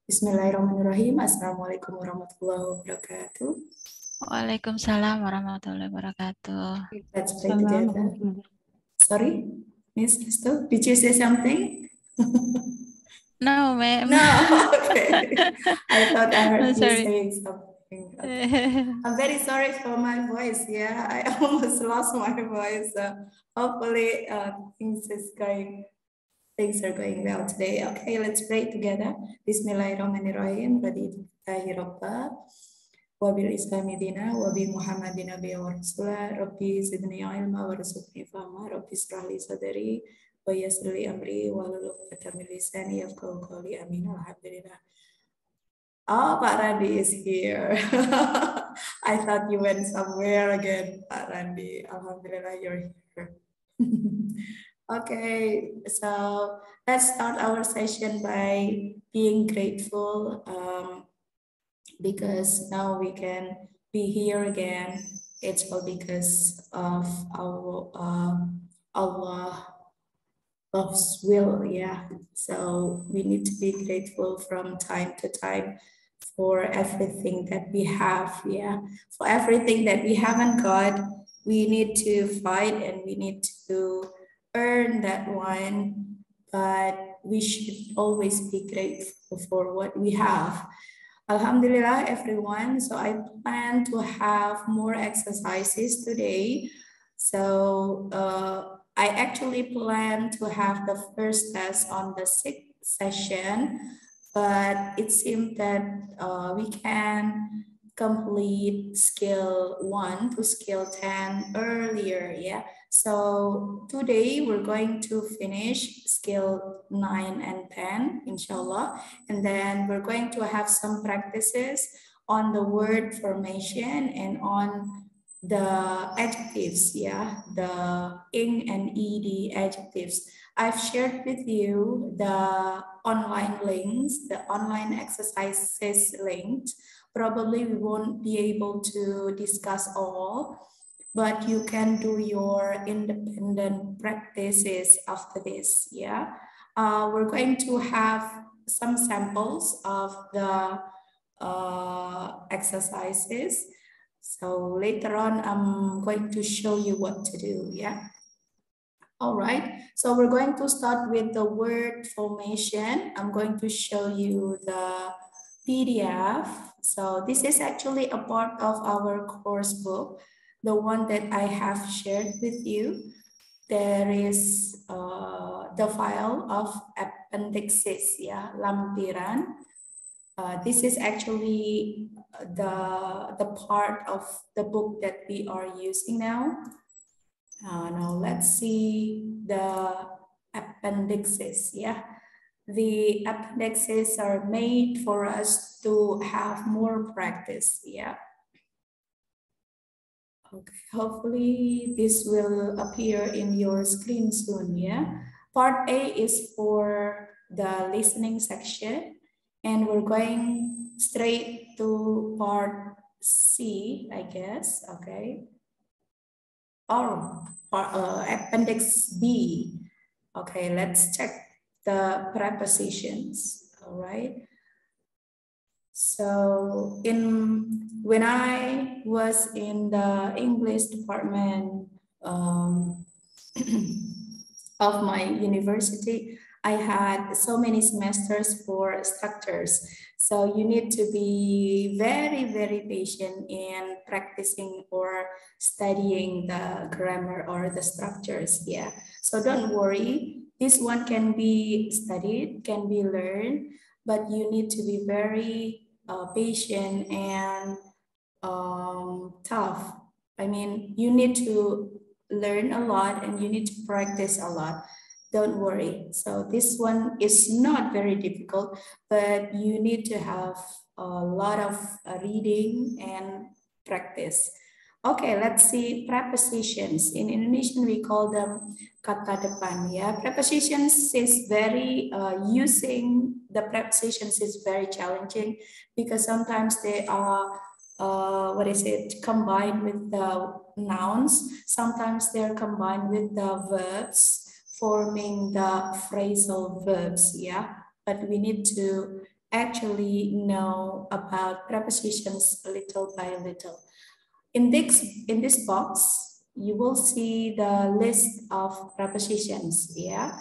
Bismillahirrahmanirrahim. Assalamualaikum warahmatullahi wabarakatuh. Waalaikumsalam warahmatullahi wabarakatuh. Let's play together. Sorry, Miss Listo, did you say something? No, ma'am. No, okay. I thought I heard you Sorry. saying something. Okay. I'm very sorry for my voice. Yeah, I almost lost my voice. Hopefully, things are going well today. Okay, let's pray together. Bismillahirrahmanirrahim. Raditahirobba. Wabil islami dina, wabi muhammadin nabiya wa rasulah, rabbi zidni ilma wa rizqni fahma, rabbi israhli sadari, wa yassirli amri, wa hlul 'uqdatam min lisani yafqahu qawli, amin. Alhamdulillah. Oh, Pak Randi is here. I thought you went somewhere again, Pak Randi. Alhamdulillah, you're here. Okay, so let's start our session by being grateful because now we can be here again. It's all because of our Allah's will, yeah. So we need to be grateful from time to time for everything that we have, yeah. For everything that we haven't got, we need to fight and we need to earn that one, but we should always be grateful for what we have. Alhamdulillah, everyone. So I plan to have more exercises today. So I actually plan to have the first test on the 6th session, but it seems that we can complete skill 1 to skill 10 earlier, yeah. So today we're going to finish skill 9 and 10, inshallah, and then we're going to have some practices on the word formation and on the adjectives, yeah, the ing and ed adjectives. I've shared with you the online links, the online exercises linked. Probably we won't be able to discuss all, but you can do your independent practices after this, yeah. We're going to have some samples of the exercises. So later on, I'm going to show you what to do, yeah. All right, so we're going to start with the word formation. I'm going to show you the PDF. So this is actually a part of our course book, the one that I have shared with you. There is the file of appendixes, yeah, lampiran. This is actually the part of the book that we are using now. Now let's see the appendixes, yeah. The appendixes are made for us to have more practice, yeah. Okay, hopefully this will appear in your screen soon, yeah. Part A is for the listening section, and we're going straight to part C, I guess, okay. Or appendix B. Okay, let's check the prepositions, all right. So when I was in the English department of my university, I had so many semesters for structures. So you need to be very, very patient in practicing or studying the grammar or the structures. Yeah. So don't worry. This one can be studied, can be learned, but you need to be very patient and tough. I mean, you need to learn a lot and you need to practice a lot. Don't worry. So this one is not very difficult, but you need to have a lot of reading and practice. Okay, let's see prepositions. In Indonesian, we call them kata depan. Yeah, prepositions is very using the prepositions is very challenging because sometimes they are combined with the nouns. Sometimes they're combined with the verbs, forming the phrasal verbs. Yeah, but we need to actually know about prepositions little by little. In this box, you will see the list of prepositions. Yeah,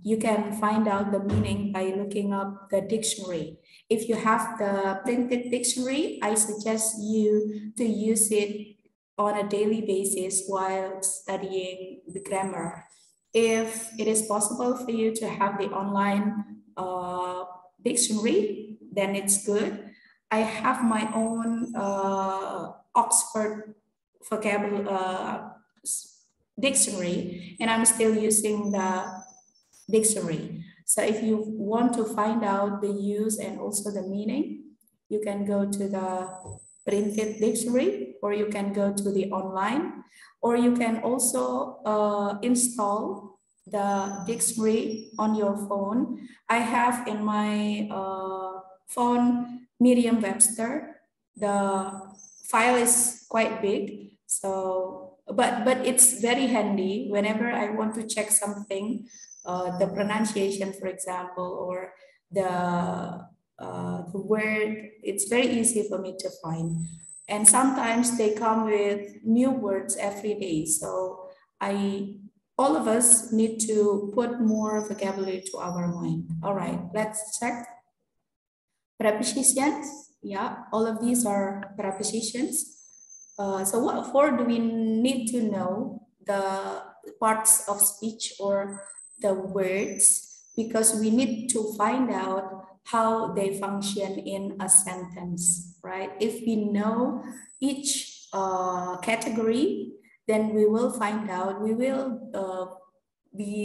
you can find out the meaning by looking up the dictionary. If you have the printed dictionary, I suggest you to use it on a daily basis while studying the grammar. If it is possible for you to have the online dictionary, then it's good. I have my own Oxford vocabulary dictionary, and I'm still using the dictionary. So if you want to find out the use and also the meaning, you can go to the printed dictionary, or you can go to the online, or you can also install the dictionary on your phone. I have in my phone Merriam-Webster. The file is quite big, so but it's very handy whenever I want to check something, the pronunciation, for example, or the word. It's very easy for me to find, and sometimes they come with new words every day. So all of us need to put more vocabulary to our mind. All right, let's check prepositions. Yeah, all of these are prepositions. So what for do we need to know the parts of speech or the words? Because we need to find out how they function in a sentence, right? If we know each category, then we will find out, we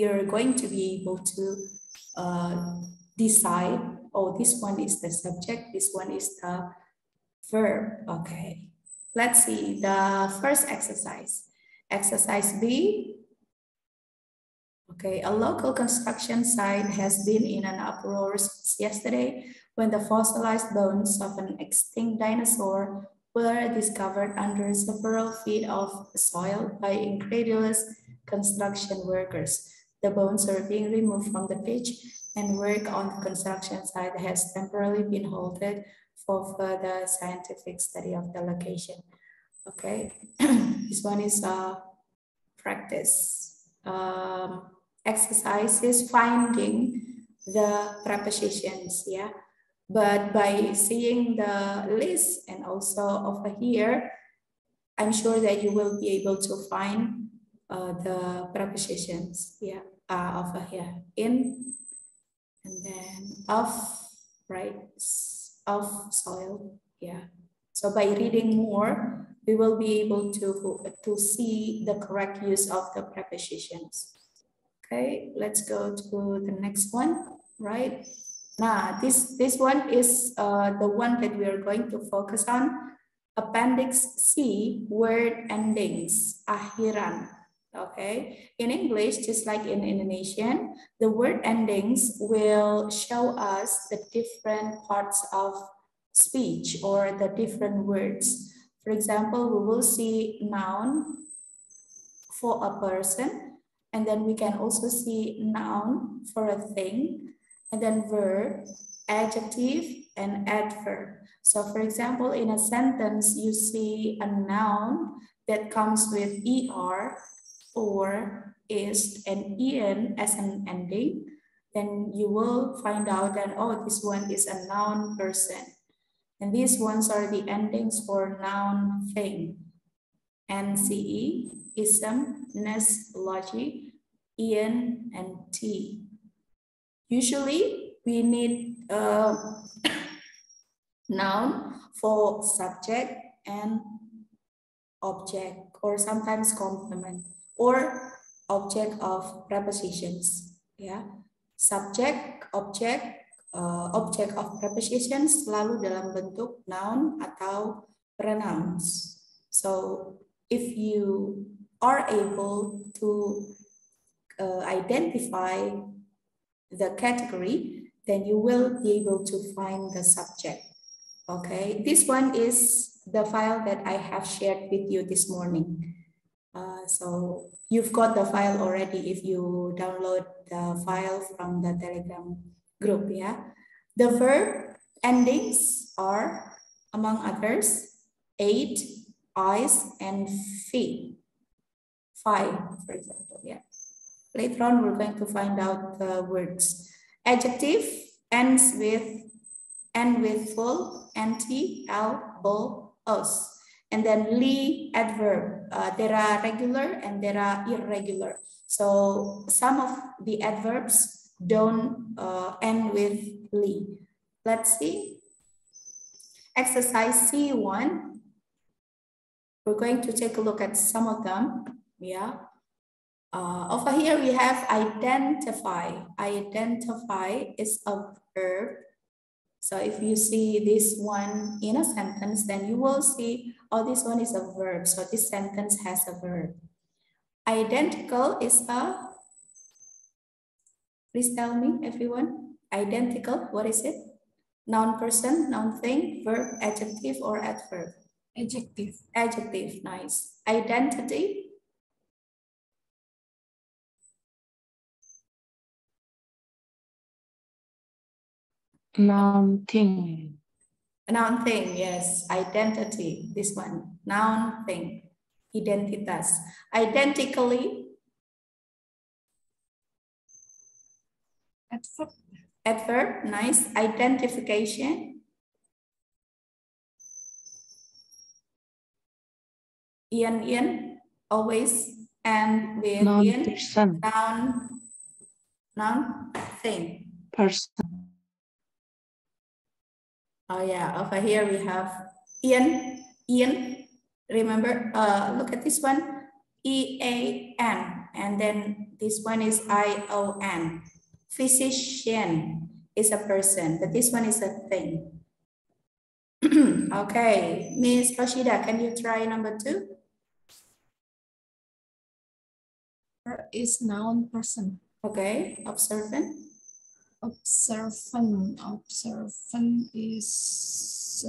are going to be able to decide, oh, this one is the subject, this one is the verb. Okay. Let's see the first exercise. Exercise B. Okay, a local construction site has been in an uproar since yesterday when the fossilized bones of an extinct dinosaur were discovered under several feet of soil by incredulous construction workers. The bones are being removed from the pitch, and work on the construction site has temporarily been halted for further scientific study of the location. Okay, this one is a practice exercise is finding the prepositions, yeah. But by seeing the list and also over here, I'm sure that you will be able to find the prepositions, yeah, over here, in, and then of, right, of soil, yeah. So by reading more, we will be able to see the correct use of the prepositions. Okay, let's go to the next one, right? Now, this one is the one that we are going to focus on. Appendix C, word endings, akhiran. Okay, in English, just like in Indonesian, the word endings will show us the different parts of speech or the different words. For example, we will see noun for a person, and then we can also see noun for a thing, and then verb, adjective, and adverb. So for example, in a sentence, you see a noun that comes with er, or, is, and en as an ending. Then you will find out that, oh, this one is a noun person. And these ones are the endings for noun thing. NCE, ism, ness, logic, en, and t. Usually, we need a noun for subject and object, or sometimes complement, or object of prepositions. Yeah, subject, object, object of prepositions selalu dalam bentuk noun atau pronouns. So if you are able to identify the category, then you will be able to find the subject. Okay, this one is the file that I have shared with you this morning. So you've got the file already if you download the file from the Telegram group, yeah. The verb endings are, among others, ate, eyes, and feet. 5, for example, yeah. Later on, we're going to find out the words. Adjective ends with full, anti, al, bol, os. And then li, adverb. There are regular and there are irregular. So some of the adverbs don't end with li. Let's see. Exercise C1. We're going to take a look at some of them. Yeah. Over here we have identify. Identify is a verb. So if you see this one in a sentence, then you will see, oh, this one is a verb. So this sentence has a verb. Identical is a, please tell me, everyone. Identical, what is it? Noun person, noun thing, verb, adjective, or adverb? Adjective. Adjective, nice. Identity. Noun thing. Noun thing, yes. Identity, this one. Noun thing. Identitas. Identically. Adverb. Adverb, nice. Identification. Ian, always. And with Noun Ian, person. noun thing. Person. Oh yeah, over here we have Ian. Remember, look at this one, E-A-N, and then this one is I-O-N. Physician is a person, but this one is a thing. Okay, Miss Rashida, can you try number 2? Is noun person. Okay, observant. Observant. Observant is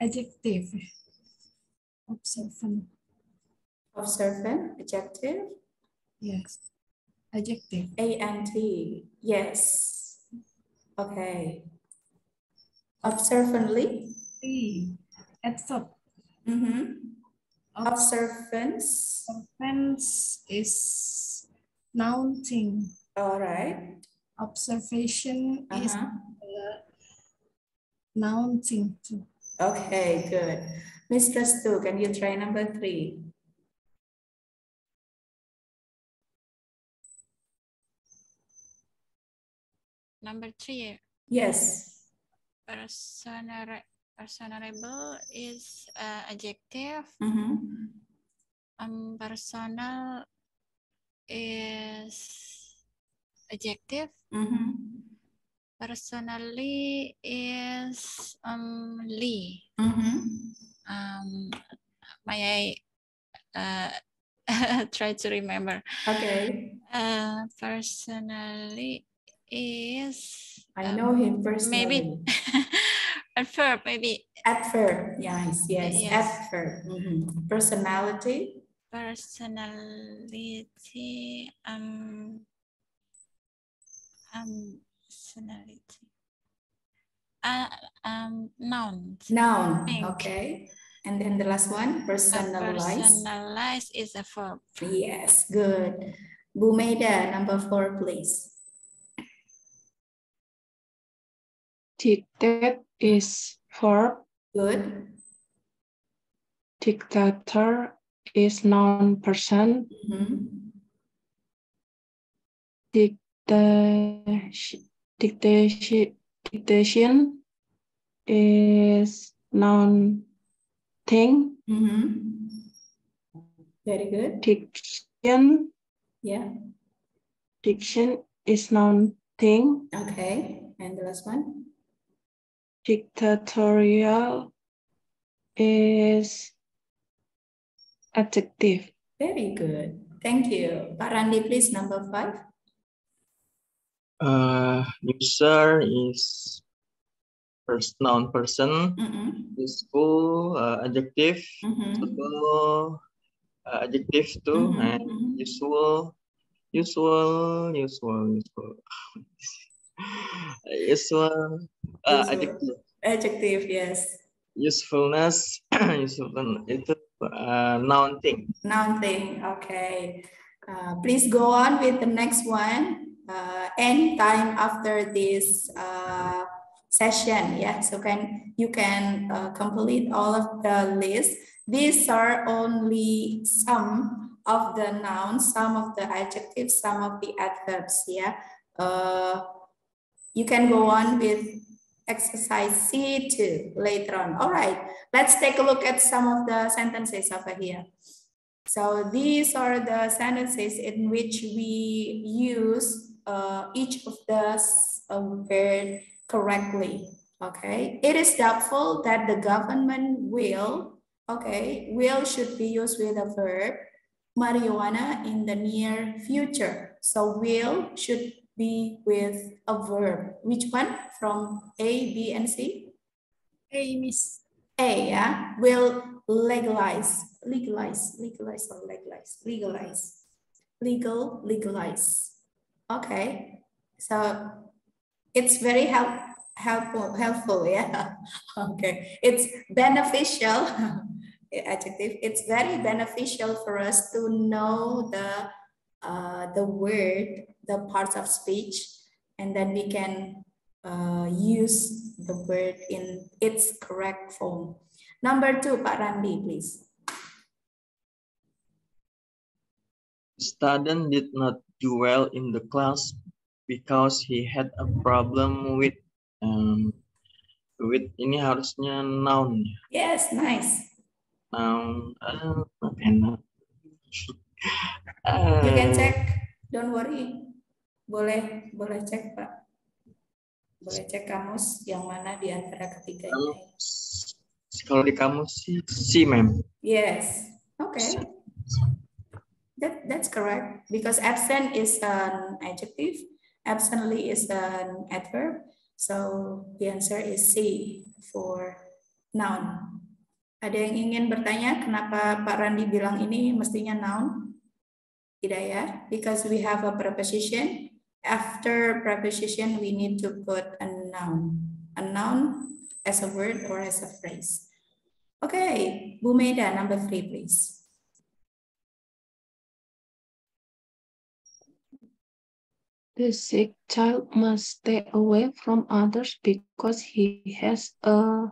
adjective. Observant. Observant, adjective. Yes. Adjective. A-N-T, yes. Okay. Observantly. Adverb. Observance. Observance is noun thing. All right. Observation is noun thing too. Okay, good. Mistress 2, can you try number 3? Number 3. Yes. Personable is adjective. Personal is adjective. Personally is li. May I try to remember? Okay. Personally is. I know him personally. Maybe adverb. Maybe adverb. Yes. Yes. Adverb. Personality. Personality. Personality. Noun. Noun. Think. Okay. And then the last one, personalize. Personalize is a verb. Yes, good. Bu Maida, number 4, please. Dictate is verb. Good. Dictator is noun person. Dictation is noun thing. Very good. Diction. Yeah. Diction is noun thing. Okay. And the last one? Dictatorial is adjective. Very good. Thank you. Pak Randi, please, number 5. User is noun person. Useful, adjective. Suitable, adjective too. And usual. Useful. Adjective. Adjective, yes. Usefulness. Usefulness itu noun thing. Noun thing, okay. Please go on with the next one. Anytime after this session, yeah. So you can complete all of the list. These are only some of the nouns, some of the adjectives, some of the adverbs, yeah. You can go on with exercise C2 later on. All right, let's take a look at some of the sentences over here. So these are the sentences in which we use each of the word correctly. Okay, it is doubtful that the government will, okay, will should be used with a verb, marijuana in the near future. So will should be with a verb. Which one from A, B, and C? A, Miss. A, yeah, will legalize, legalize. Okay, so it's very helpful, yeah. Okay, it's beneficial, adjective. It's very beneficial for us to know the word, the parts of speech, and then we can use the word in its correct form. Number 2, Pak Randi, please. Student did not do well in the class because he had a problem with ini harusnya noun. Yes, nice. Noun enak. You can check, don't worry. Boleh cek, Pak. Boleh cek kamus yang mana di antara ketiganya. Kalau di kamus sih C, ma'am. Yes, okay. That's correct because absent is an adjective, absently is an adverb. So the answer is C for noun. Ada yang ingin bertanya kenapa Pak Randi bilang ini mestinya noun? Tidak ya? Because we have a preposition. After preposition, we need to put a noun. A noun as a word or as a phrase. Okay, Bu Meda, number 3, please. The sick child must stay away from others because he has a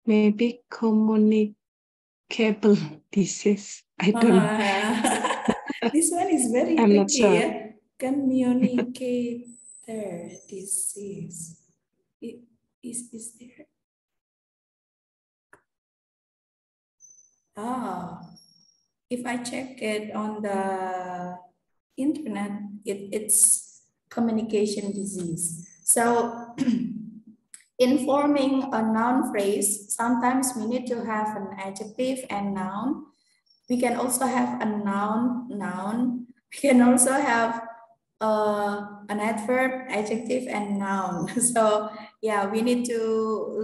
maybe communicable disease. I don't know. This one is very I'm not tricky, sure. yeah? Communicator disease. Is there? Oh, if I check it on the internet, it's communication disease. So in forming a noun phrase, sometimes we need to have an adjective and noun. We can also have a noun. We can also have an adverb, adjective, and noun. So yeah, we need to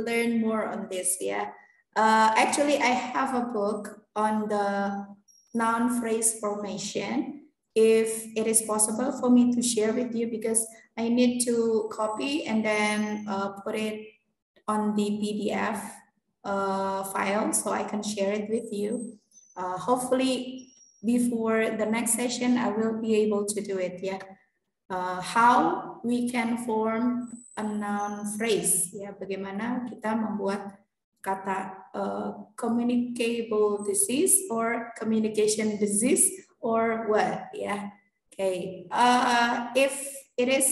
learn more on this, yeah. Actually, I have a book on the noun phrase formation. If it is possible for me to share with you, because I need to copy and then put it on the PDF file so I can share it with you. Hopefully before the next session, I will be able to do it, yeah. How we can form a noun phrase, ya, bagaimana kita membuat kata communicable disease or communication disease or what, yeah. Okay, if it is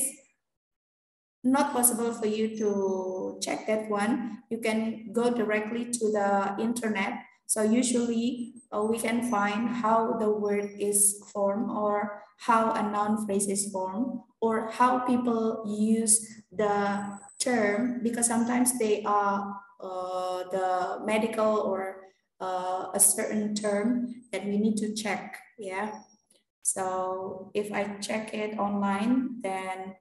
not possible for you to check that one, you can go directly to the internet. So usually we can find how the word is formed or how a noun phrase is formed or how people use the term, because sometimes they are the medical or a certain term that we need to check, yeah. So if I check it online, then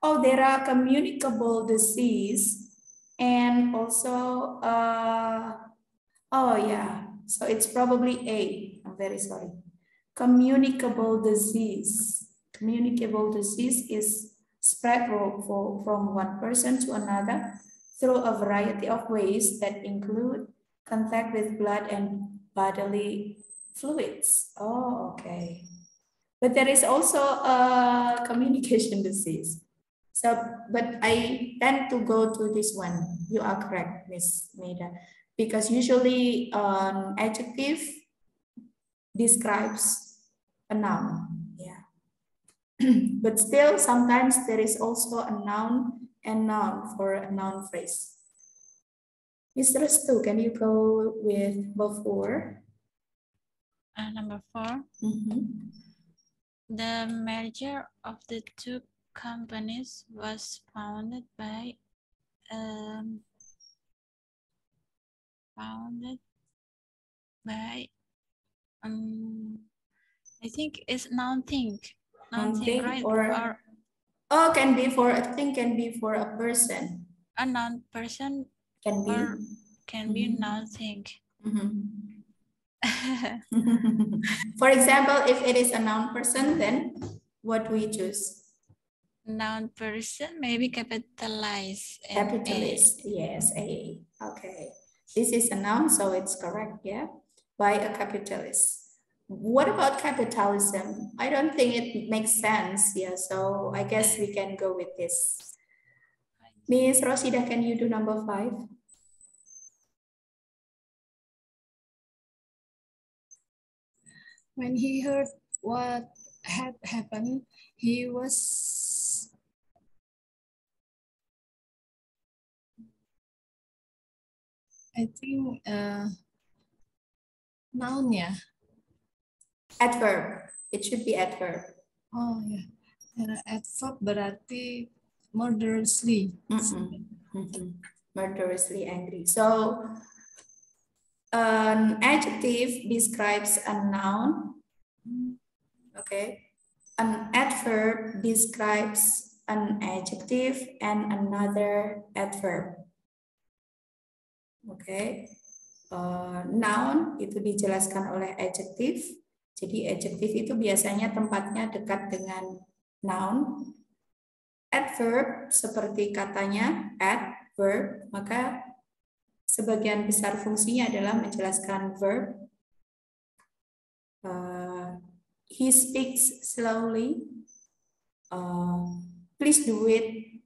oh, there are communicable disease and also, oh yeah, so it's probably A, I'm very sorry. communicable disease. Communicable disease is spread from one person to another through a variety of ways that include contact with blood and bodily fluids. Oh, okay. But there is also a communication disease. So, but I tend to go to this one. You are correct, Miss Maida, because usually an adjective describes a noun. Yeah. But still, sometimes there is also a noun and noun for a noun phrase. Mr. Restu, can you go with number 4? Number 4. The merger of the two companies was founded by I think it's noun thing, right? Or oh, can be for a thing, can be for a person. A noun person can be or can be noun thing. For example, if it is a noun person, then what we choose? Noun person, maybe capitalize. Capitalist, yes, A. Okay, this is a noun, so it's correct, yeah, by a capitalist. What about capitalism? I don't think it makes sense, yeah, so I guess we can go with this. Miss Rosida, can you do number 5? When he heard what had happened, he was I think noun ya. Adverb. It should be adverb. Oh ya. Adverb berarti murderously. Murderously angry. So an adjective describes a noun. Okay. An adverb describes an adjective and another adverb. Okay. Noun itu dijelaskan oleh adjective. Jadi adjective itu biasanya tempatnya dekat dengan noun. Adverb seperti katanya adverb, maka sebagian besar fungsinya adalah menjelaskan verb. He speaks slowly. Please do it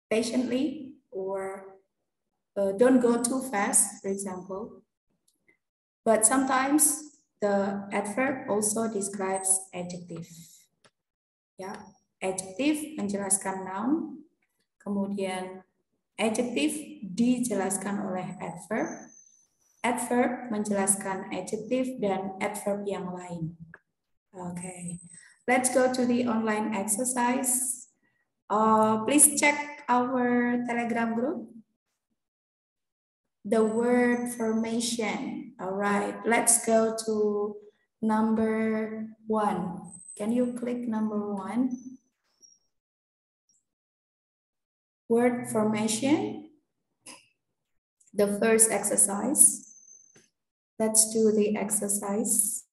patiently, or don't go too fast, for example. But sometimes the adverb also describes adjective. Ya, adjective menjelaskan noun, kemudian adjective dijelaskan oleh adverb, adverb menjelaskan adjective dan adverb yang lain. Okay, let's go to the online exercise. Please check our Telegram group. The word formation. All right, let's go to number 1. Can you click number 1? Word formation. The first exercise. Let's do the exercise.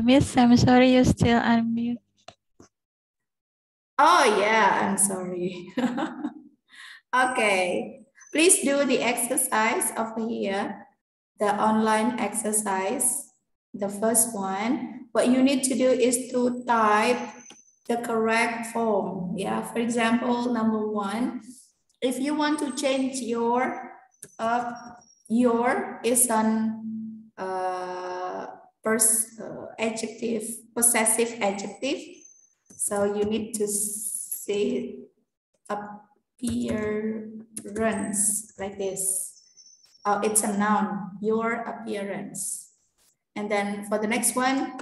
Miss, I'm sorry, you still unmute. Oh yeah, I'm sorry. Okay, please do the exercise over here, the online exercise, the first one. What you need to do is to type the correct form. Yeah, for example, number one, if you want to change your is an adjective, possessive adjective. So you need to say appearance like this. Oh, it's a noun, your appearance. And then for the next one,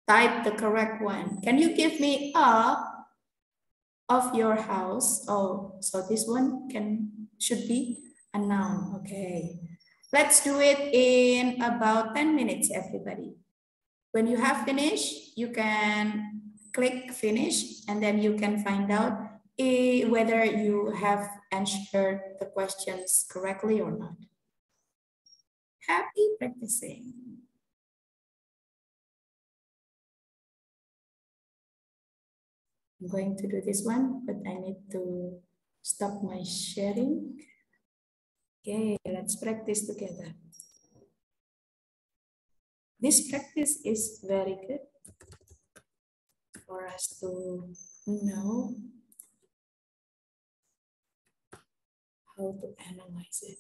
type the correct one. Can you give me a of your house? Oh, so this one should be a noun. Okay. Let's do it in about 10 minutes, everybody. When you have finished, you can click finish and then you can find out whether you have answered the questions correctly or not. Happy practicing. I'm going to do this one, but I need to stop my sharing. Okay, let's practice together. This practice is very good for us to know how to analyze it.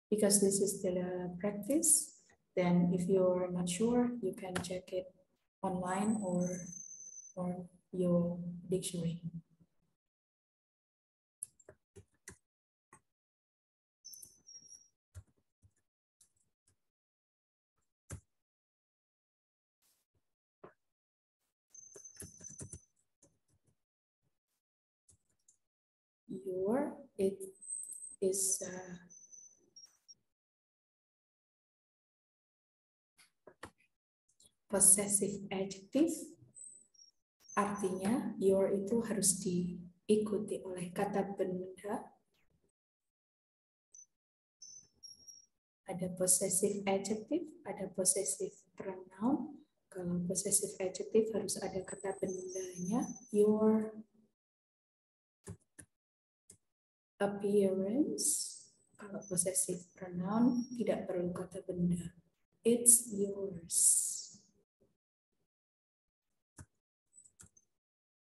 Because this is still a practice, then if you're not sure, you can check it online or your dictionary. It is possessive adjective, artinya your itu harus diikuti oleh kata benda. Ada possessive adjective, ada possessive pronoun. Kalau possessive adjective harus ada kata bendanya, your appearance. Kalau possessive pronoun tidak perlu kata benda. It's yours.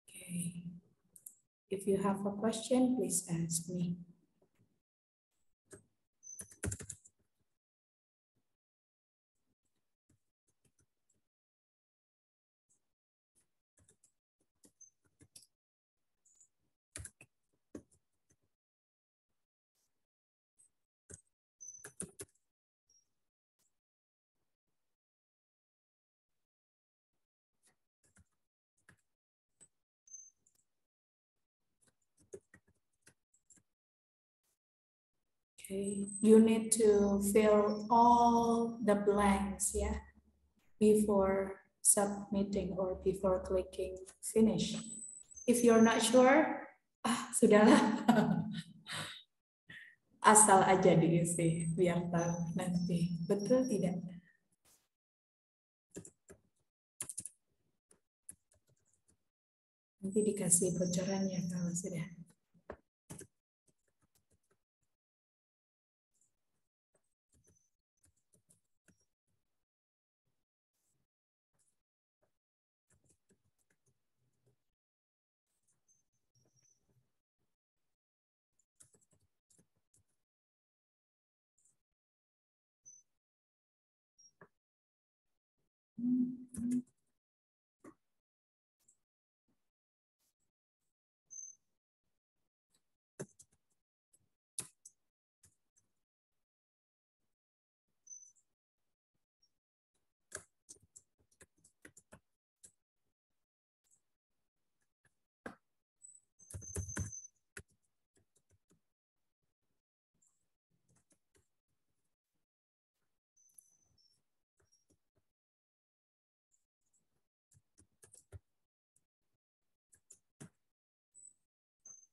Okay. If you have a question, please ask me. Okay, you need to fill all the blanks, yeah, before submitting or before clicking finish. If you're not sure, sudahlah. Asal aja diisi, biar tahu nanti. Betul tidak? Nanti dikasih bocorannya kalau sudah.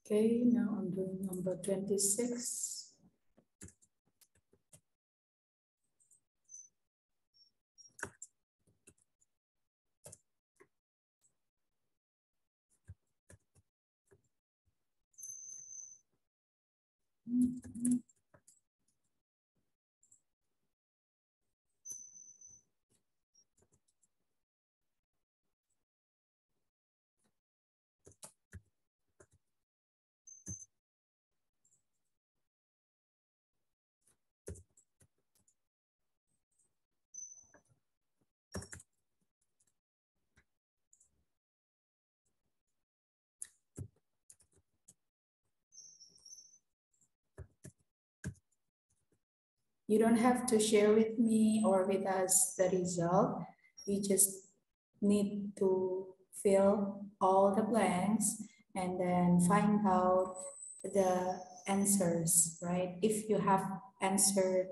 Okay, now I'm doing number 26. You don't have to share with me or with us the result. You just need to fill all the blanks and then find out the answers, right? If you have answered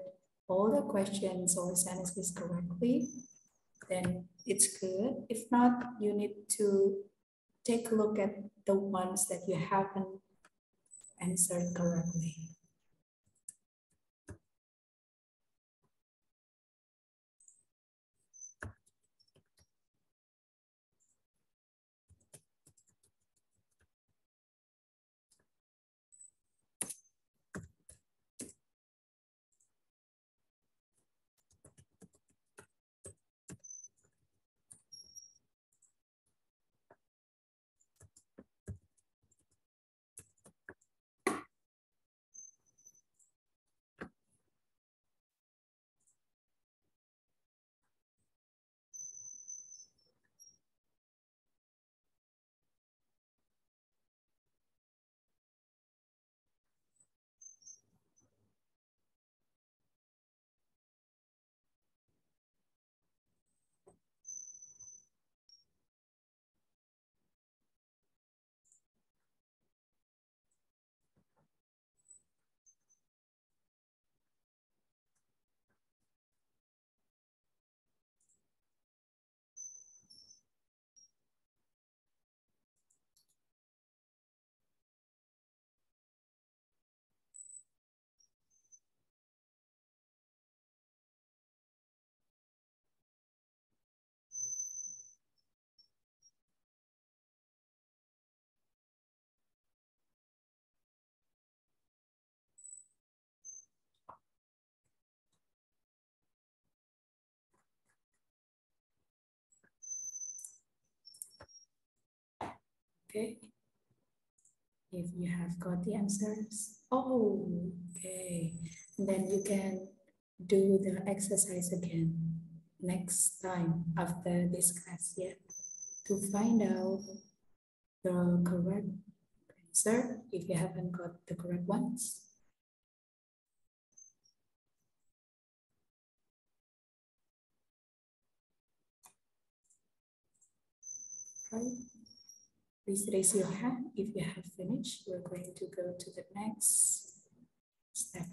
all the questions or sentences correctly, then it's good. If not, you need to take a look at the ones that you haven't answered correctly. Okay. If you have got the answers, oh, okay. Then you can do the exercise again next time after this class, yeah, to find out the correct answer if you haven't got the correct ones. Right? Please raise your hand if you have finished. We're going to go to the next step.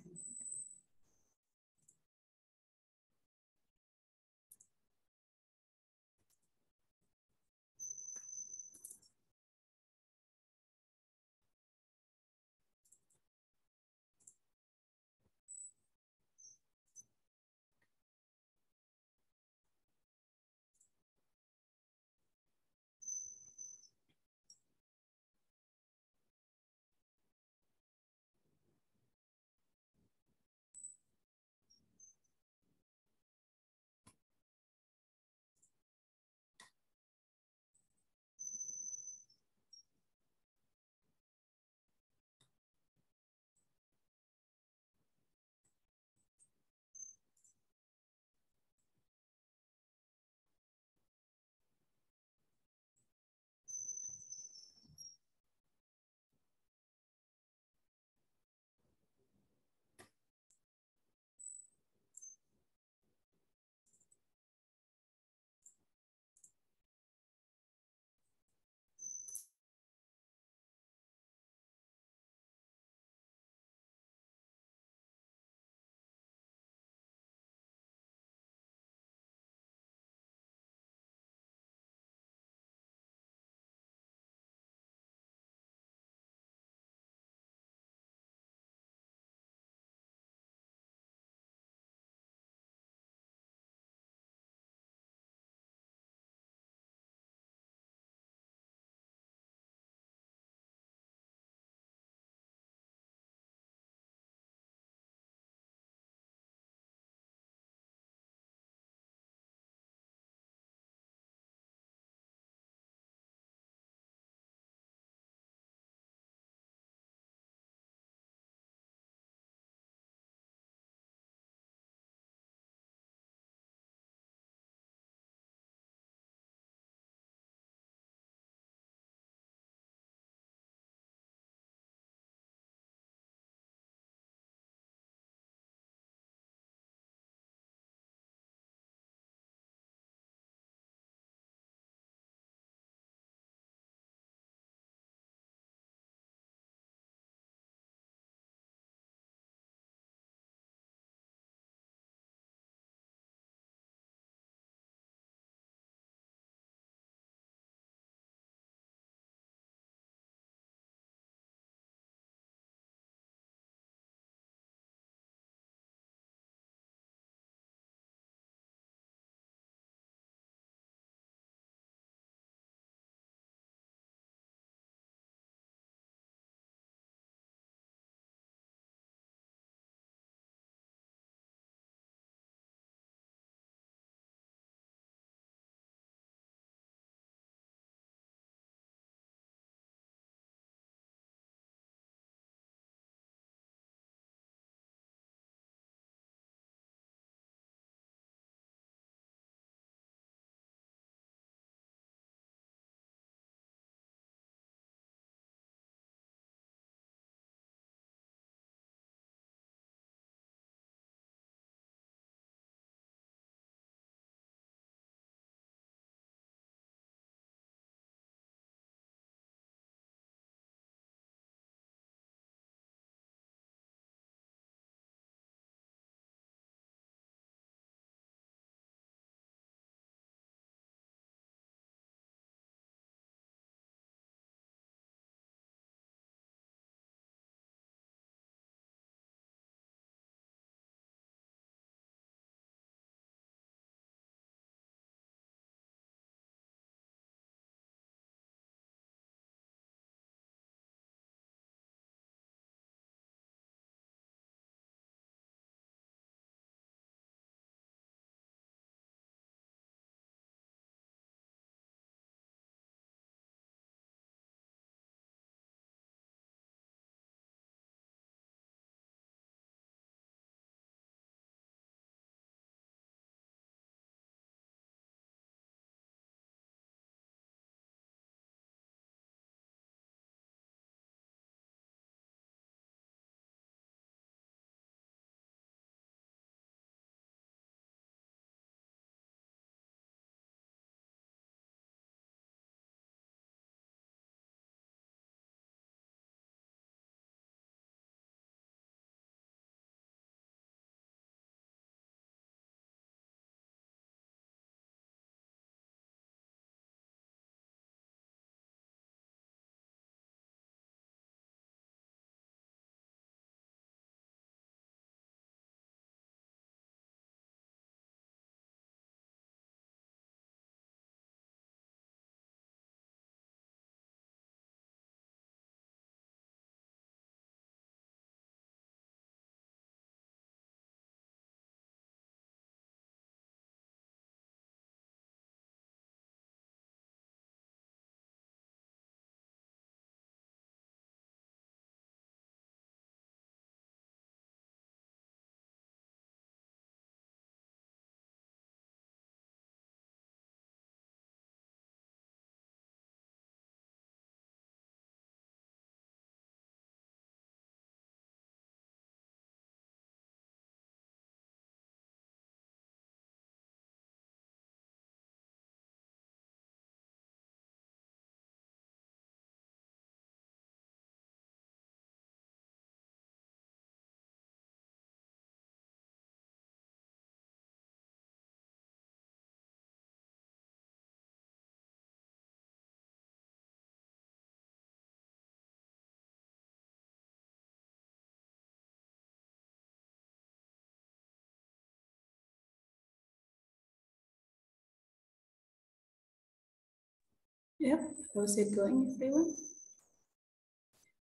Yep, how's it going, everyone?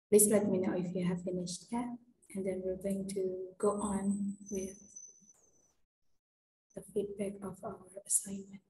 Please let me know if you have finished, yeah? And then we're going to go on with the feedback of our assignment.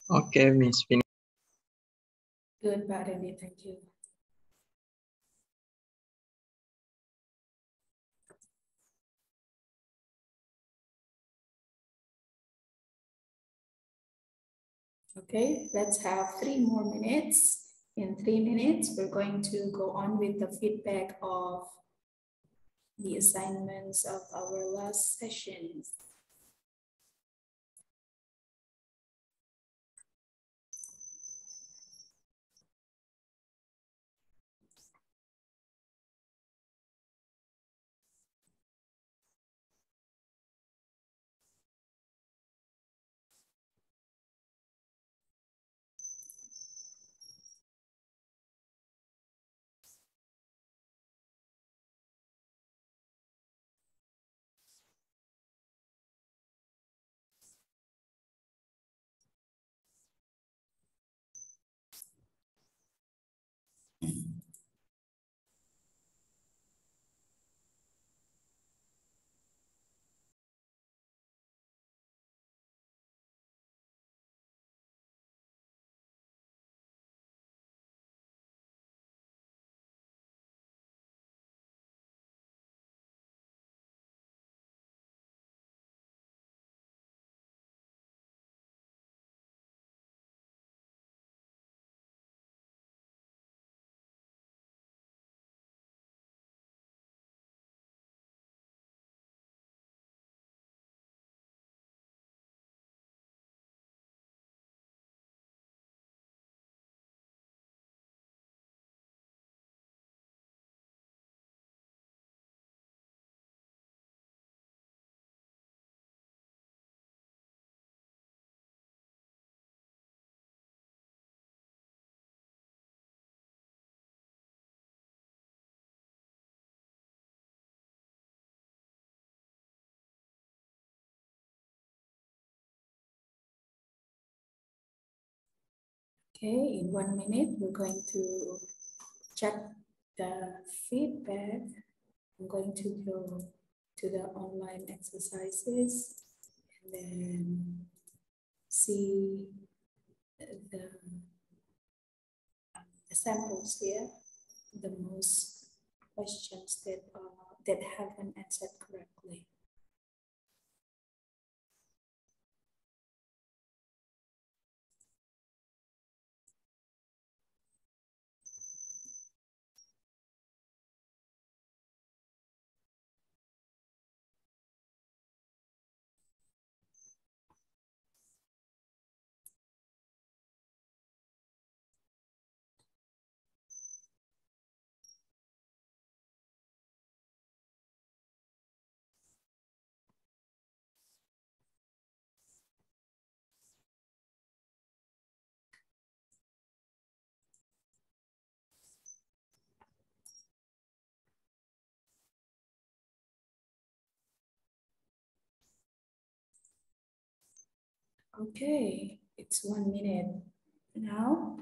Okay, Miss Vin. Good, Pak Randy, thank you. Okay, let's have 3 more minutes. In 3 minutes, we're going to go on with the feedback of the assignments of our last sessions. Okay, in 1 minute, we're going to check the feedback. I'm going to go to the online exercises and then see the samples here, the most questions that haven't answered correctly. Okay, it's 1 minute. Now,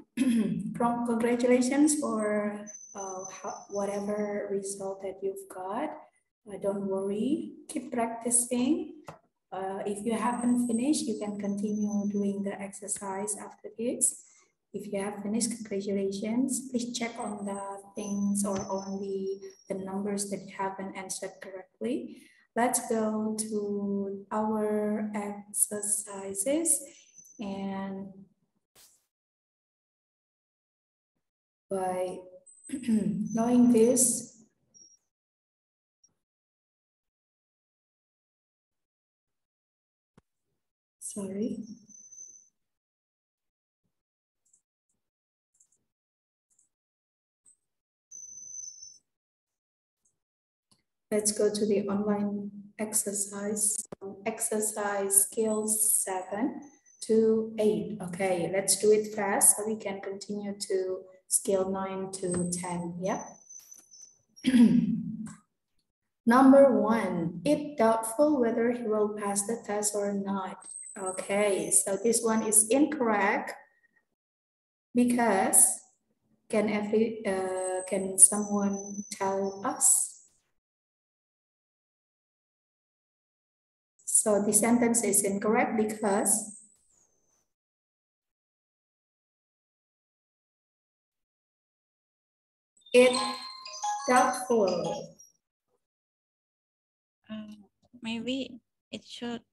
congratulations for whatever result that you've got. Don't worry, keep practicing. If you haven't finished, you can continue doing the exercise after this. If you have finished, congratulations. Please check on the things or on the numbers that you haven't answered correctly. Let's go to our exercises, and by knowing this, sorry. Let's go to the online exercise. Exercise skills 7 to 8. Okay, let's do it fast so we can continue to skill 9 to 10. Yeah. Number 1, it's doubtful whether he will pass the test or not. Okay, so this one is incorrect because can someone tell us? So the sentence is incorrect because it's doubtful. Maybe it should.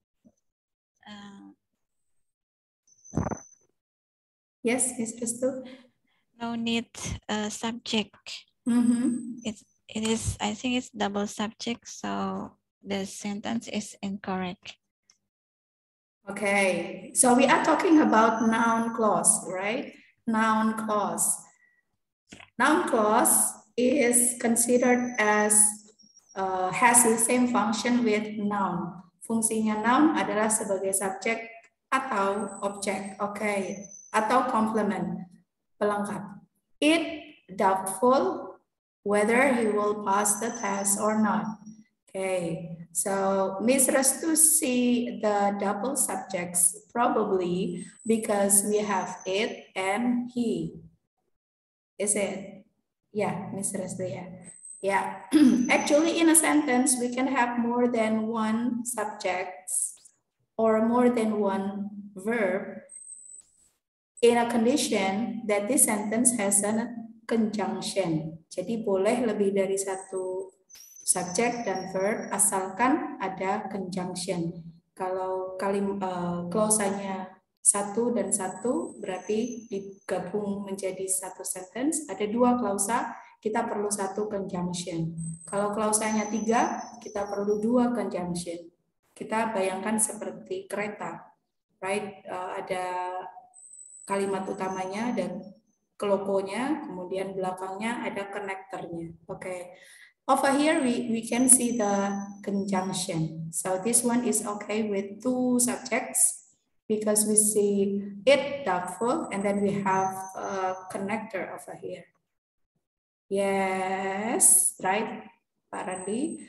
Yes, Ms. Restu? No need subject. It is. I think it's double subject, so the sentence is incorrect. Okay, so we are talking about noun clause, right? Noun clause. Noun clause is considered as has the same function with noun. Fungsinya noun adalah sebagai subjek atau objek, okay, atau complement, pelengkap. It doubtful whether he will pass the test or not. Okay, so Ms. Restu see the double subjects probably because we have it and he. Is it? Yeah, Ms. Restu, yeah. Yeah, actually in a sentence, we can have more than one subject or more than one verb in a condition that this sentence has a conjunction. Jadi boleh lebih dari satu subjek dan verb asalkan ada conjunction. Kalau klausanya satu dan satu berarti digabung menjadi satu sentence. Ada dua klausa, kita perlu satu conjunction. Kalau klausanya 3, kita perlu 2 conjunction. Kita bayangkan seperti kereta, right? Ada kalimat utamanya dan kelokonya, kemudian belakangnya ada connectornya. Okay. Over here, we can see the conjunction. So this one is okay with 2 subjects because we see it doubtful and then we have a connector over here. Yes, right, Pak Randi?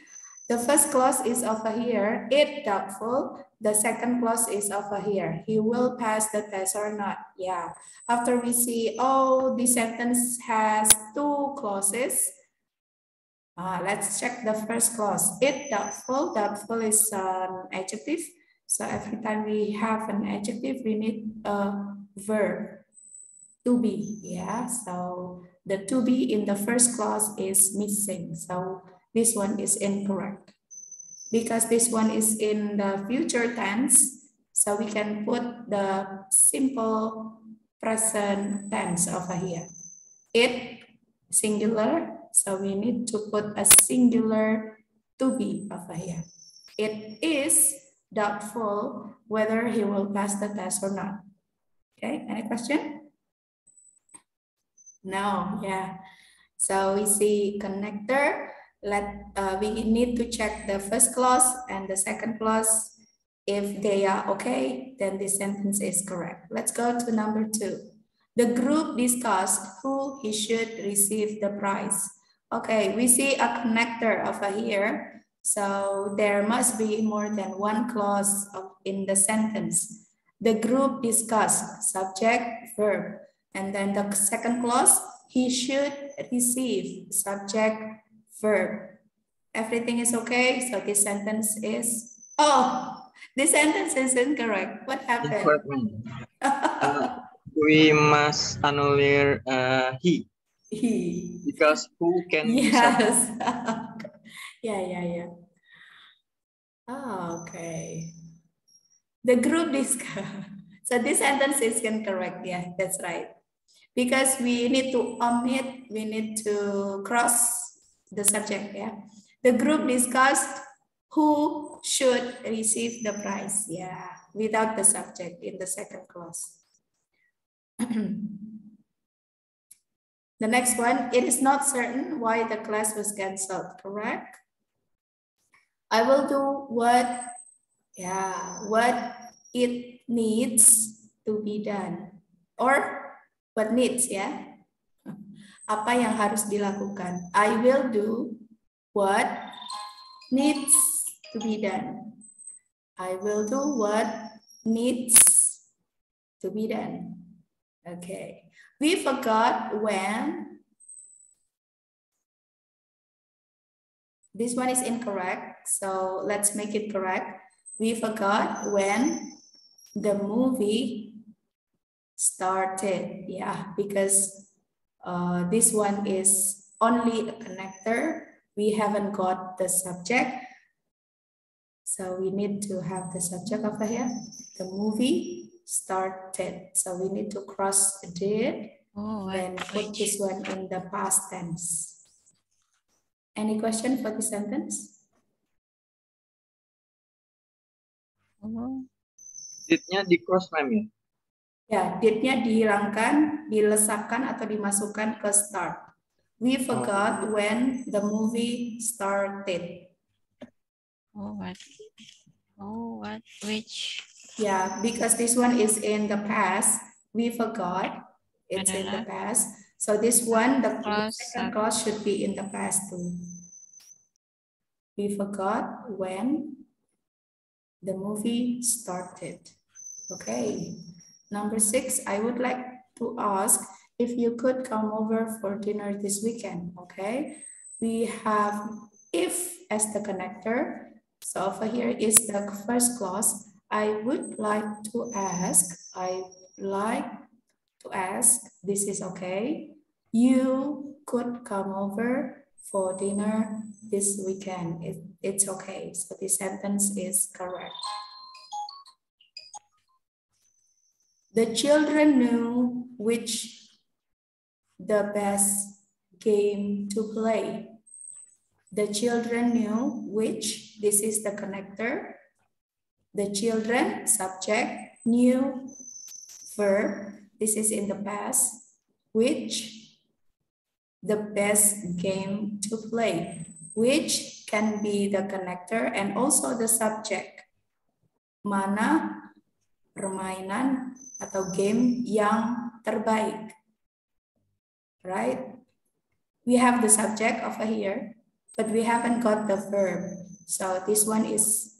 The first clause is over here, it doubtful. The second clause is over here, he will pass the test or not. Yeah, after we see, oh, the sentence has 2 clauses. Let's check the first clause. It doubtful. Doubtful is an adjective. So every time we have an adjective, we need a verb, to be. Yeah. So the to be in the first clause is missing. So this one is incorrect because this one is in the future tense. So we can put the simple present tense over here. It singular. So we need to put a singular to be over here. It is doubtful whether he will pass the test or not. Okay, any question? No, yeah. So we see connector. We need to check the first clause and the second clause. If they are okay, then the sentence is correct. Let's go to number 2. The group discussed who he should receive the prize. Okay, we see a connector over here. So there must be more than one clause in the sentence. The group discussed, subject, verb. And then the second clause, he should receive, subject, verb. Everything is okay? So this sentence is, oh, this sentence is incorrect. What happened? Incorrect, we must annul he. He. Because who can be yes. yeah. Oh, okay. The group discuss. So this sentence is incorrect. Yeah, that's right. Because we need to omit, we need to cross the subject. Yeah. The group discussed who should receive the prize. Yeah, without the subject in the second clause. The next one, it is not certain why the class was canceled, correct? I will do what it needs to be done. Or what needs, ya. Apa yang harus dilakukan. I will do what needs to be done. I will do what needs to be done. Okay. We forgot when. This one is incorrect, so let's make it correct. We forgot when the movie started. Yeah, because this one is only a connector. We haven't got the subject. So we need to have the subject over here. The movie started. So we need to cross did and put this one in the past tense. Any question for this sentence? Did-nya di cross name ya? Ya, did-nya dihilangkan, dilesakkan atau dimasukkan ke start. We forgot when the movie started. Which? Yeah, because this one is in the past. We forgot. It's in the past. So this one, the second clause should be in the past too. We forgot when the movie started. Okay. Number 6, I would like to ask if you could come over for dinner this weekend. Okay. We have if as the connector. So over here is the first clause. I would like to ask, this is okay. You could come over for dinner this weekend. It's okay. So this sentence is correct. The children knew which the best game to play. The children knew which, this is the connector. The children, subject, knew, verb, this is in the past, which, the best game to play, which can be the connector and also the subject. Mana permainan atau game yang terbaik, right? We have the subject over here, but we haven't got the verb. So this one is,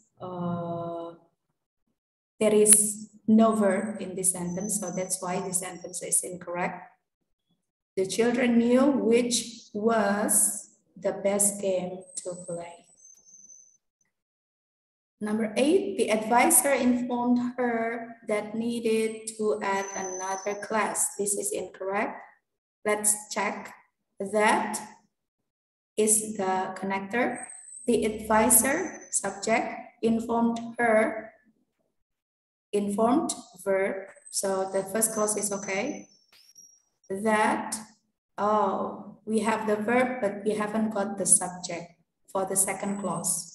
there is no verb in this sentence, so that's why this sentence is incorrect. The children knew which was the best game to play. Number 8, the advisor informed her that needed to add another class. This is incorrect. Let's check. That is the connector. The advisor, subject, informed her, informed, verb. So the first clause is okay. That, we have the verb, but we haven't got the subject for the second clause.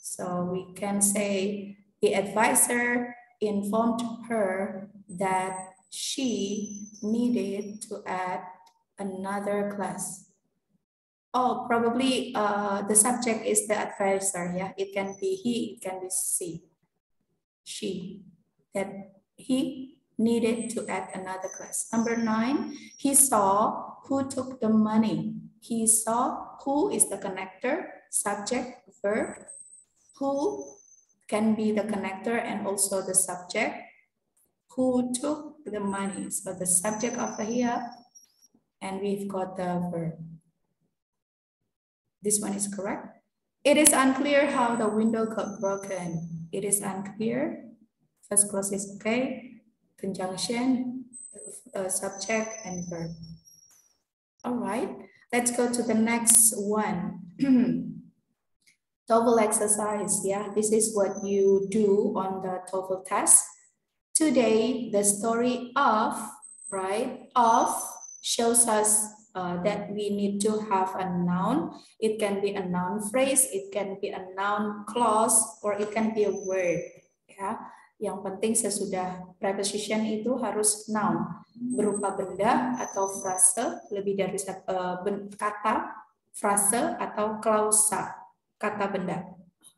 So we can say the advisor informed her that she needed to add another class. Oh, probably the subject is the advisor. Yeah, it can be he, it can be she. That he needed to add another class. Number 9, he saw who took the money. He saw who is the connector, subject, verb. Who can be the connector and also the subject. Who took the money? So the subject over here, and we've got the verb. This one is correct. It is unclear how the window got broken. It is unclear. First clause is okay. Conjunction, subject, and verb. All right, let's go to the next one. TOEFL exercise. Yeah, this is what you do on the TOEFL test. Today, the story of, right, of shows us that we need to have a noun. It can be a noun phrase, it can be a noun clause, or it can be a word. Ya, yang penting sesudah preposition itu harus noun, berupa benda atau frase, lebih dari kata, frase atau klausa, kata benda.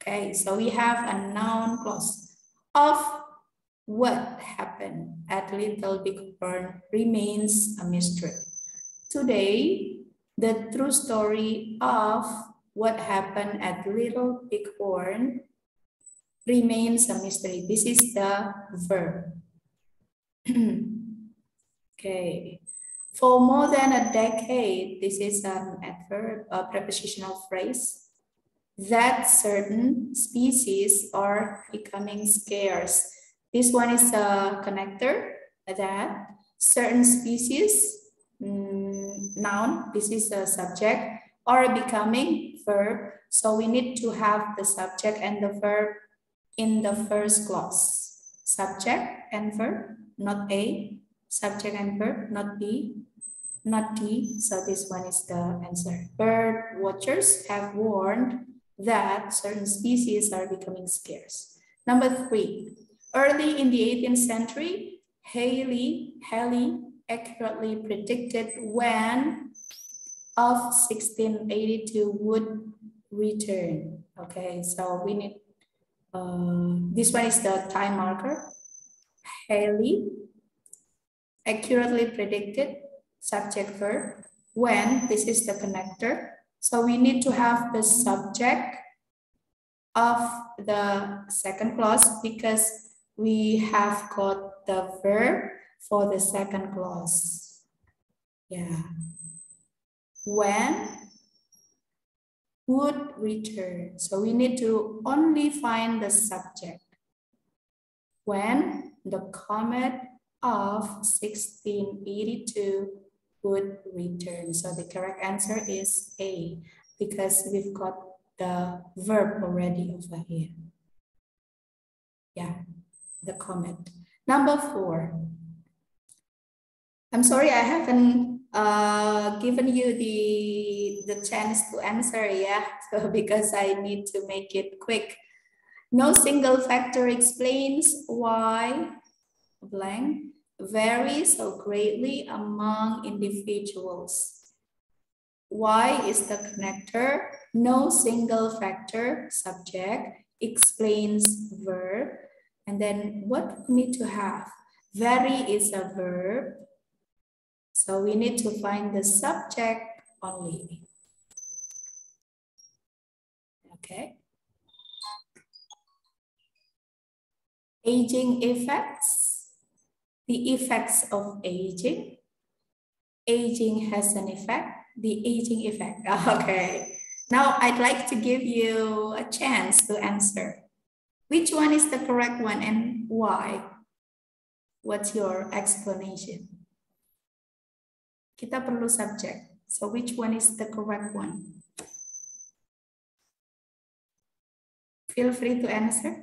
Okay, so we have a noun clause of. What happened at Little Big Horn remains a mystery. Today, the true story of what happened at Little Big Horn remains a mystery. This is the verb. Okay. For more than a decade, this is an adverb, a prepositional phrase, that certain species are becoming scarce. This one is a connector, that certain species, noun, this is a subject, are becoming verb. So we need to have the subject and the verb in the first clause. Subject and verb, not A. Subject and verb, not B, not D. So this one is the answer. Bird watchers have warned that certain species are becoming scarce. Number 3. Early in the 18th century, Halley accurately predicted when of 1682 would return. Okay, so we need, this one is the time marker. Halley accurately predicted, subject verb, when, this is the connector. So we need to have the subject of the second clause because we have got the verb for the second clause. Yeah. When would return. So we need to only find the subject. When the comet of 1682 would return. So the correct answer is A, because we've got the verb already over here. Yeah, the comet. Number 4. I'm sorry, I haven't given you the chance to answer, yeah, so because I need to make it quick. No single factor explains why blank varies so greatly among individuals. Why is the connector. No single factor, subject, explains verb. And then what we need to have? Vary is a verb. So we need to find the subject only. Okay. Aging effects. The effects of aging. Aging has an effect. The aging effect. Okay. Now I'd like to give you a chance to answer. Which one is the correct one and why? What's your explanation? Kita perlu subject. So which one is the correct one? Feel free to answer.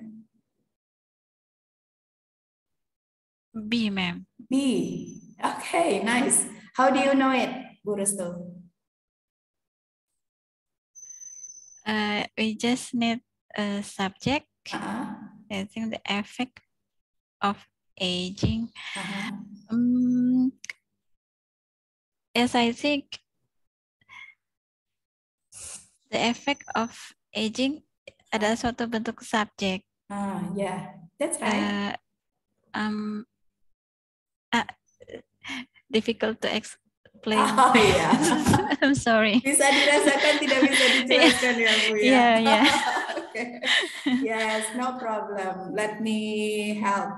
B, ma'am. B. Okay, nice. How do you know it, Bu Restu? We just need a subject. I think the effect of aging. Yes, I think the effect of aging adalah suatu bentuk subjek. Yeah, that's right. Difficult to explain. Oh, yeah. I'm sorry. Bisa dirasakan, tidak bisa dijelaskan ya, Bu ya. Yeah. Okay. Yes, no problem. Let me help.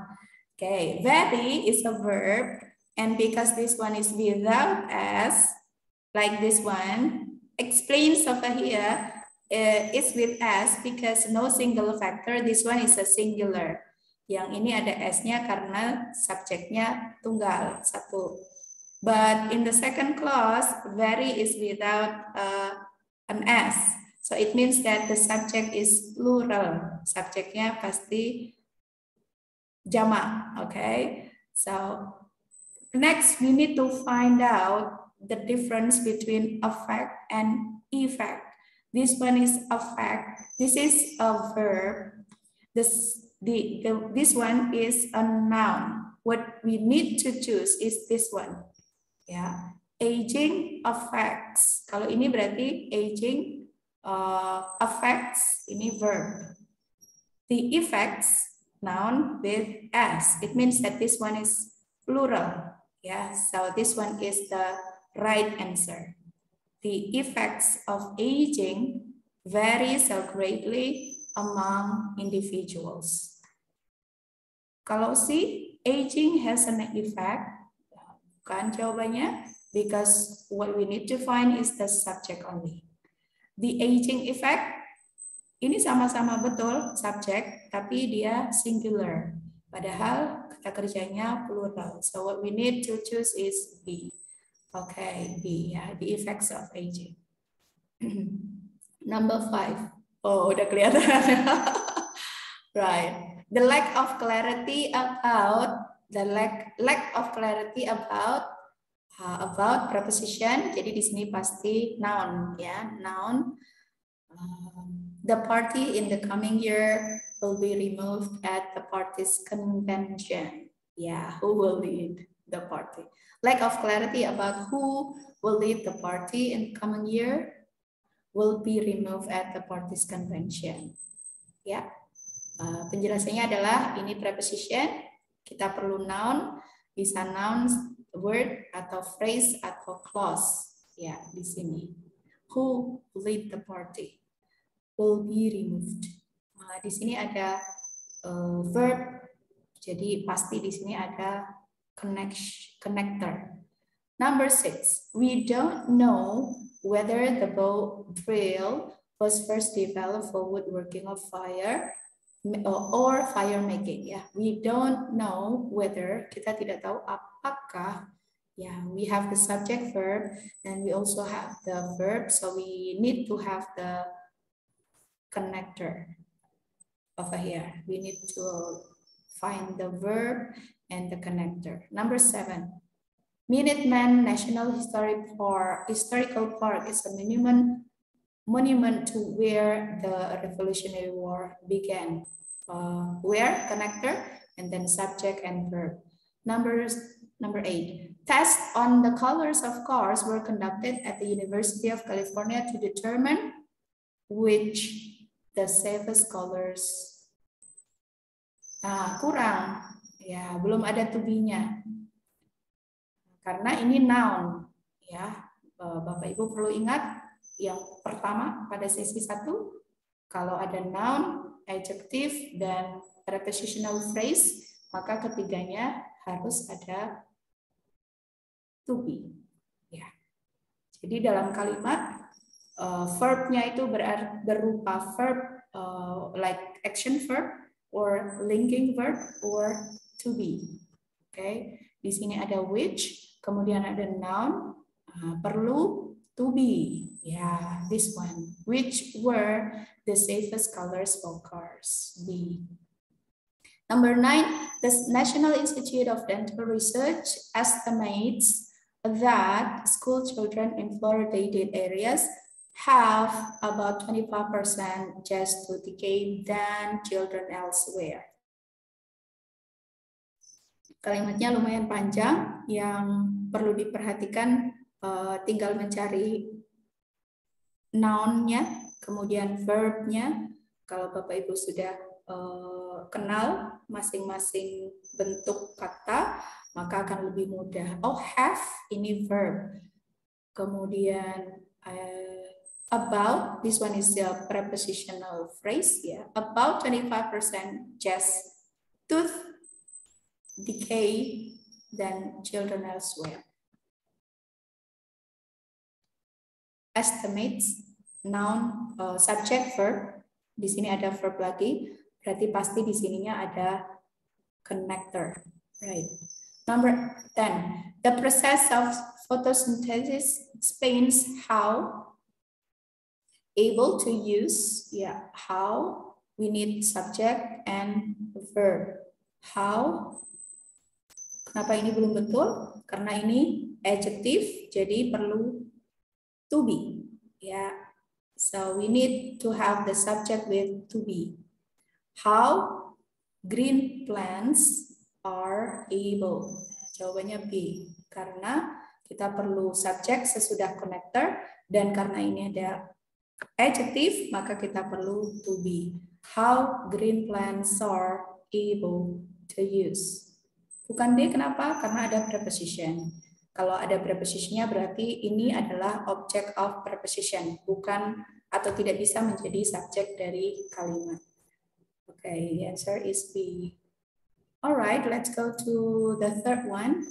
Okay, very is a verb, and because this one is without s, like this one, explains over here, is with s because no single factor, this one is a singular. Yang ini ada s-nya karena subjeknya tunggal, satu. But in the second clause, very is without an s. So it means that the subject is plural. Subjeknya pasti jamak, okay? So next we need to find out the difference between affect and effect. This one is affect. This is a verb. This one is a noun. What we need to choose is this one. Ya, aging affects. Kalau ini berarti aging affects, ini verb. The effects, noun with s. It means that this one is plural. Yeah, so this one is the right answer. The effects of aging vary so greatly among individuals. Kalau si aging has an effect, bukan jawabannya, because what we need to find is the subject only. The aging effect, ini sama-sama betul subjek, tapi dia singular. Padahal kata kerjanya plural. So what we need to choose is B. Okay, B, ya, the effects of aging. Number 5. Oh, udah kelihatan. Right. The lack of clarity about preposition. Jadi di sini pasti noun, ya, noun. The party in the coming year will be removed at the party's convention. Yeah, who will lead the party? Lack of clarity about who will lead the party in the coming year will be removed at the party's convention. Ya, penjelasannya adalah ini preposition. Kita perlu noun, bisa noun, word atau phrase atau clause. Ya, di sini. Who will lead the party will be removed. Di sini ada verb, jadi pasti di sini ada connector. Number 6, we don't know whether the bow drill was first developed for woodworking or fire or fire making. Ya, we don't know whether, kita tidak tahu apakah. Yeah, we have the subject verb and we also have the verb, so we need to have the connector over here. We need to find the verb and the connector. Number 7, Minuteman National Historical Park is a monument to where the Revolutionary War began. Where, connector, and then subject and verb. Number 8, tests on the colors of cars were conducted at the University of California to determine which the safest colors. Kurang, ya, belum ada to be-nya. Karena ini noun, ya. Bapak Ibu perlu ingat yang pertama pada sesi 1, kalau ada noun, adjective dan prepositional phrase, maka ketiganya harus ada to be. Ya. Jadi dalam kalimat verb-nya itu berupa verb like action verb or linking verb or to be. Okay, di sini ada which, kemudian ada noun, perlu to be. Yeah, this one. Which were the safest colors for cars? B. Number 9, the National Institute of Dental Research estimates that school children in fluoridated areas have about 25% chest tooth decay than children elsewhere. Kalimatnya lumayan panjang, yang perlu diperhatikan tinggal mencari noun-nya, kemudian verb-nya. Kalau Bapak Ibu sudah kenal masing-masing bentuk kata, maka akan lebih mudah. Oh, have, ini verb. Kemudian about, this one is the prepositional phrase, ya. About 25% chest tooth decay than children elsewhere. Estimates, noun, subject, verb. Di sini ada verb lagi, berarti pasti di sininya ada connector, right? Number 10, the process of photosynthesis explains how able to use, how we need subject and verb. How, kenapa ini belum betul? Karena ini adjective, jadi perlu to be, So we need to have the subject with to be. How green plants are able. Jawabannya B, karena kita perlu subjek sesudah connector, dan karena ini ada adjective, maka kita perlu to be. How green plants are able to use. Bukan D, kenapa? Karena ada preposition. Kalau ada prepositionnya berarti ini adalah object of preposition, bukan atau tidak bisa menjadi subjek dari kalimat. Okay, the answer is B. All right, let's go to the third one.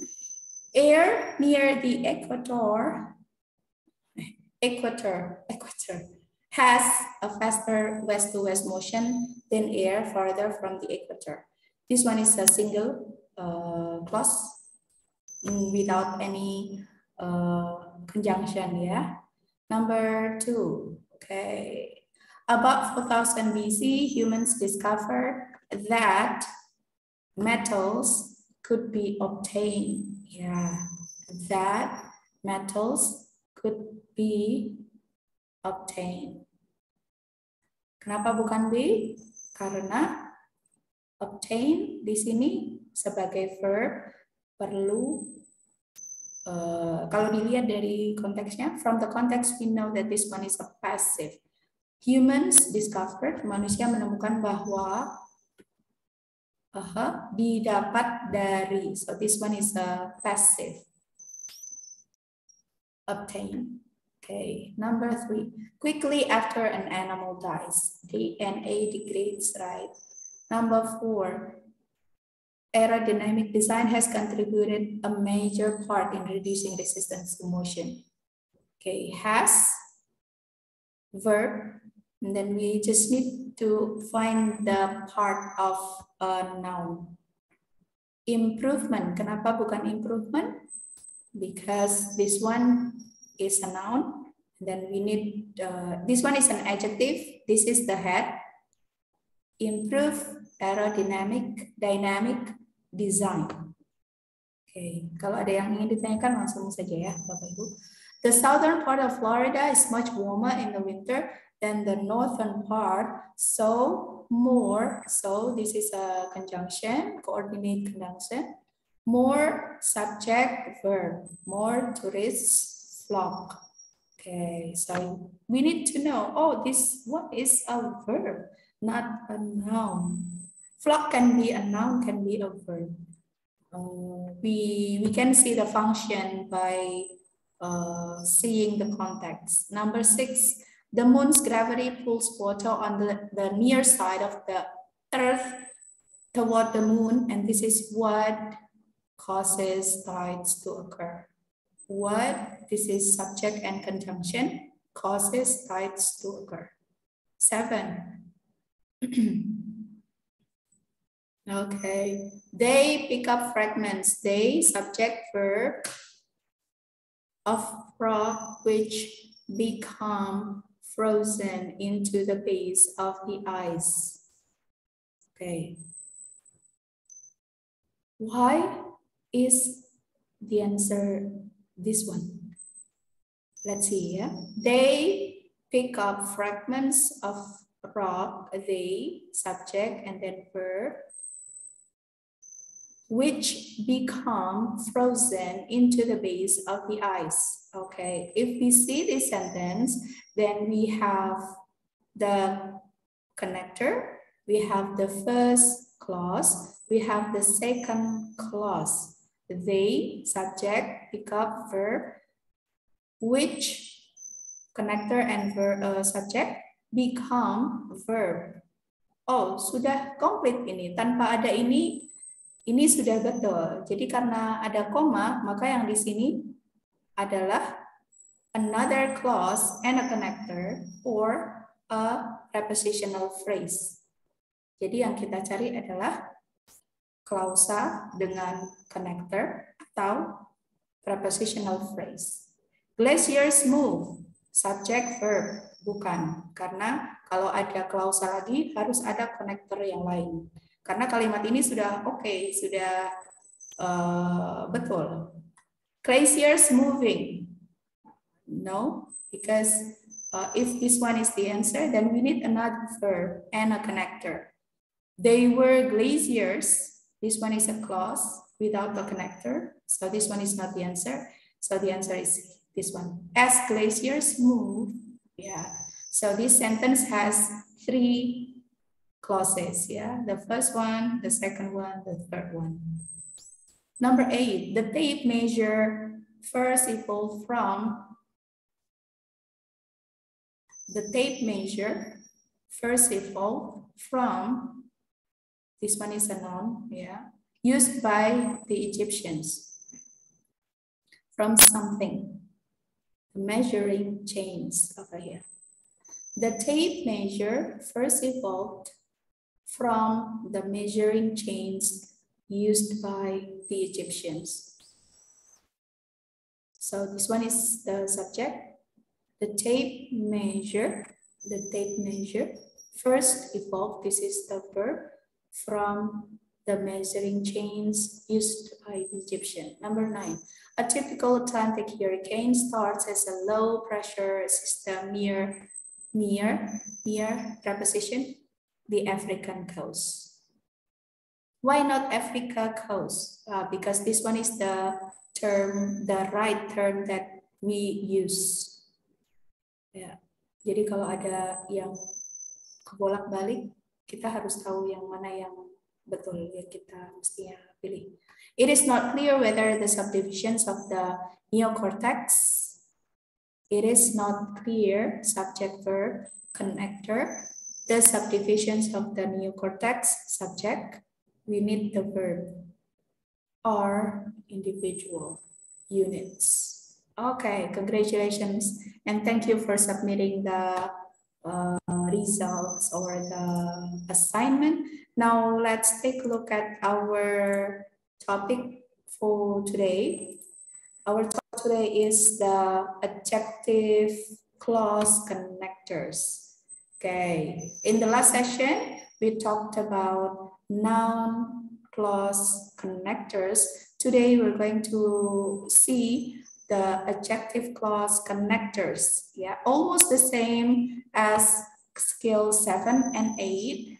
Air near the equator has a faster west-to-west motion than air farther from the equator. This one is a single clause without any conjunction, Number 2, okay. About 4000 BC, humans discovered that metals could be obtained. That metals could be obtained. Kenapa bukan B? Karena obtain di sini sebagai verb perlu, kalau dilihat dari konteksnya, from the context we know that this one is a passive. Humans discovered, manusia menemukan bahwa didapat dari, so this one is a passive. Obtain. Okay, number 3. Quickly after an animal dies, DNA degrades, right? Number 4. Aerodynamic design has contributed a major part in reducing resistance to motion. Okay, has, verb, and then we just need to find the part of a noun. Improvement, kenapa bukan improvement? Because this one is a noun, then we need, this one is an adjective, this is the head. Improve aerodynamic, dynamic design. Okay, kalau ada yang ingin ditanyakan langsung saja ya Bapak Ibu. The southern part of Florida is much warmer in the winter than the northern part, so more, so this is a conjunction, coordinate conjunction, more subject verb, more tourists flock. Okay, so we need to know, this, what is a verb, not a noun. Flock can be a noun, can be a verb. We can see the function by seeing the context. Number 6, the moon's gravity pulls water on the near side of the earth toward the moon, and this is what causes tides to occur. What? This is subject and conjunction, causes tides to occur. 7. Okay, they pick up fragments. They, subject, verb, of rock which become frozen into the base of the ice. Okay. Why is the answer this one? Let's see, They pick up fragments of rock, they, subject, and then verb, which become frozen into the base of the ice. Okay, if we see this sentence, then we have the connector, we have the first clause, we have the second clause. They, subject, pick up, verb, which, connector and verb, subject, become verb. Oh, sudah komplit ini. Tanpa ada ini, Ini sudah betul. Jadi karena ada koma, maka yang di sini adalah another clause and a connector or a prepositional phrase. Jadi yang kita cari adalah klausa dengan connector atau prepositional phrase. Glaciers move, subject verb, bukan. Karena kalau ada klausa lagi harus ada connector yang lain. Karena kalimat ini sudah oke, sudah betul. Glaciers moving. No, because if this one is the answer, then we need another verb and a connector. They were glaciers. This one is a clause without a connector. So this one is not the answer. So the answer is this one. As glaciers move. Yeah. So this sentence has 3 clauses. Yeah. The first one, the second one, the third one. Number 8, the tape measure first evolved from this one is a noun, yeah, used by the Egyptians. From something, measuring chains over here. The tape measure first evolved from the measuring chains used by the Egyptians. So this one is the subject. The tape measure first evolved, this is the verb, from the measuring chains used by the Egyptian. Number 9, a typical Atlantic hurricane starts as a low pressure system near preposition, the African coast. Why not Africa coast? Because this one is the right term that we use. Ya, jadi kalau ada yang kebolak-balik, kita harus tahu yang mana yang betul yang kita mestinya pilih. It is not clear whether the subdivisions of the neocortex. It is not clear, subject, verb, connector. The subdivisions of the neocortex, subject. We need the verb. Are individual units. Okay, congratulations and thank you for submitting the results or the assignment. Now let's take a look at our topic for today. Our topic today is the adjective clause connectors. Okay, in the last session, we talked about noun clause connectors. Today, we're going to see the adjective clause connectors. Yeah, almost the same as skill 7 and 8.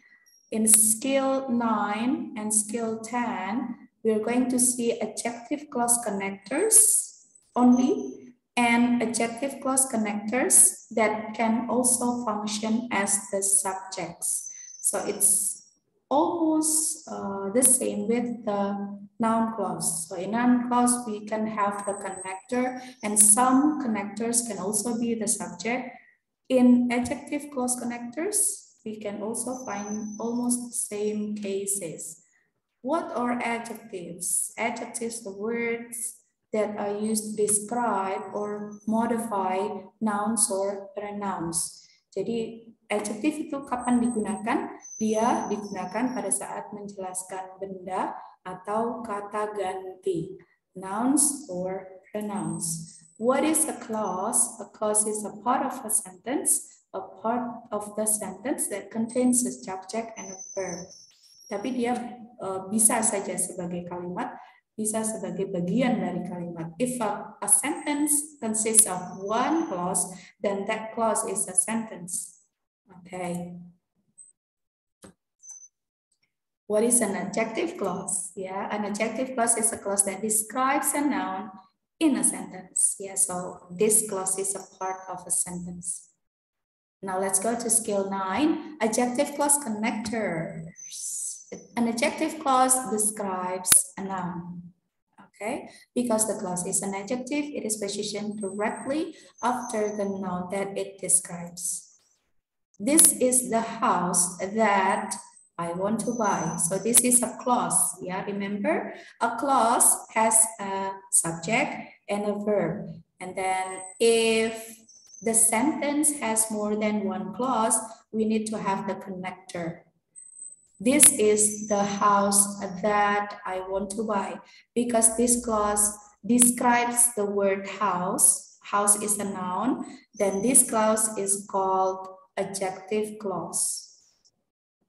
In skill 9 and skill 10, we're going to see adjective clause connectors only and adjective clause connectors that can also function as the subjects. So it's almost the same with the noun clause. So in noun clause, we can have the connector and some connectors can also be the subject. In adjective clause connectors, we can also find almost the same cases. What are adjectives? Adjectives are words that are used to describe or modify nouns or pronouns. Jadi adjective itu kapan digunakan? Dia digunakan pada saat menjelaskan benda atau kata ganti, nouns or pronouns. What is a clause? A clause is a part of a sentence, a part of the sentence that contains a subject and a verb. Tapi dia bisa saja sebagai kalimat, bisa sebagai bagian dari kalimat. If a sentence consists of one clause, then that clause is a sentence. Okay. What is an adjective clause? Yeah, an adjective clause is a clause that describes a noun in a sentence. Yeah, so this clause is a part of a sentence. Now let's go to skill 9, adjective clause connectors. An adjective clause describes a noun. Okay, because the clause is an adjective, it is positioned directly after the noun that it describes. This is the house that I want to buy. So this is a clause. Yeah, remember, a clause has a subject and a verb. And then if the sentence has more than one clause, we need to have the connector. This is the house that I want to buy, because this clause describes the word house. House is a noun. Then this clause is called adjective clause.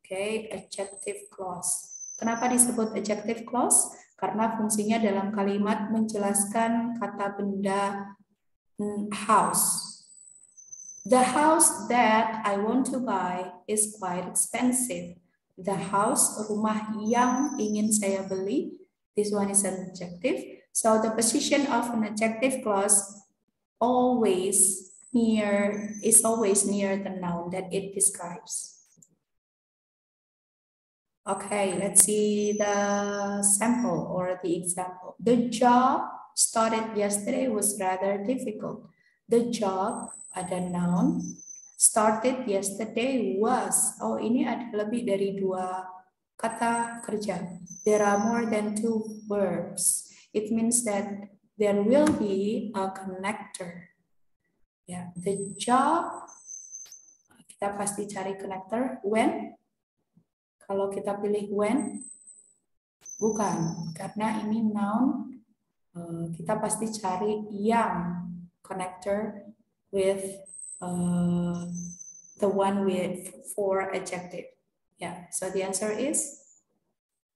Oke, adjective clause. Kenapa disebut adjective clause? Karena fungsinya dalam kalimat menjelaskan kata benda house. The house that I want to buy is quite expensive. The house, rumah yang ingin saya beli, this one is an adjective. So the position of an adjective clause is always near the noun that it describes. Okay, let's see the sample or the example. The job started yesterday was rather difficult. The job, ada noun, started yesterday was. Oh, ini ada lebih dari 2 kata kerja. There are more than 2 verbs. It means that there will be a connector. Ya, the job, kita pasti cari connector when. Kalau kita pilih when, bukan, karena ini noun, kita pasti cari yang connector with the one with for adjective. Yeah, so the answer is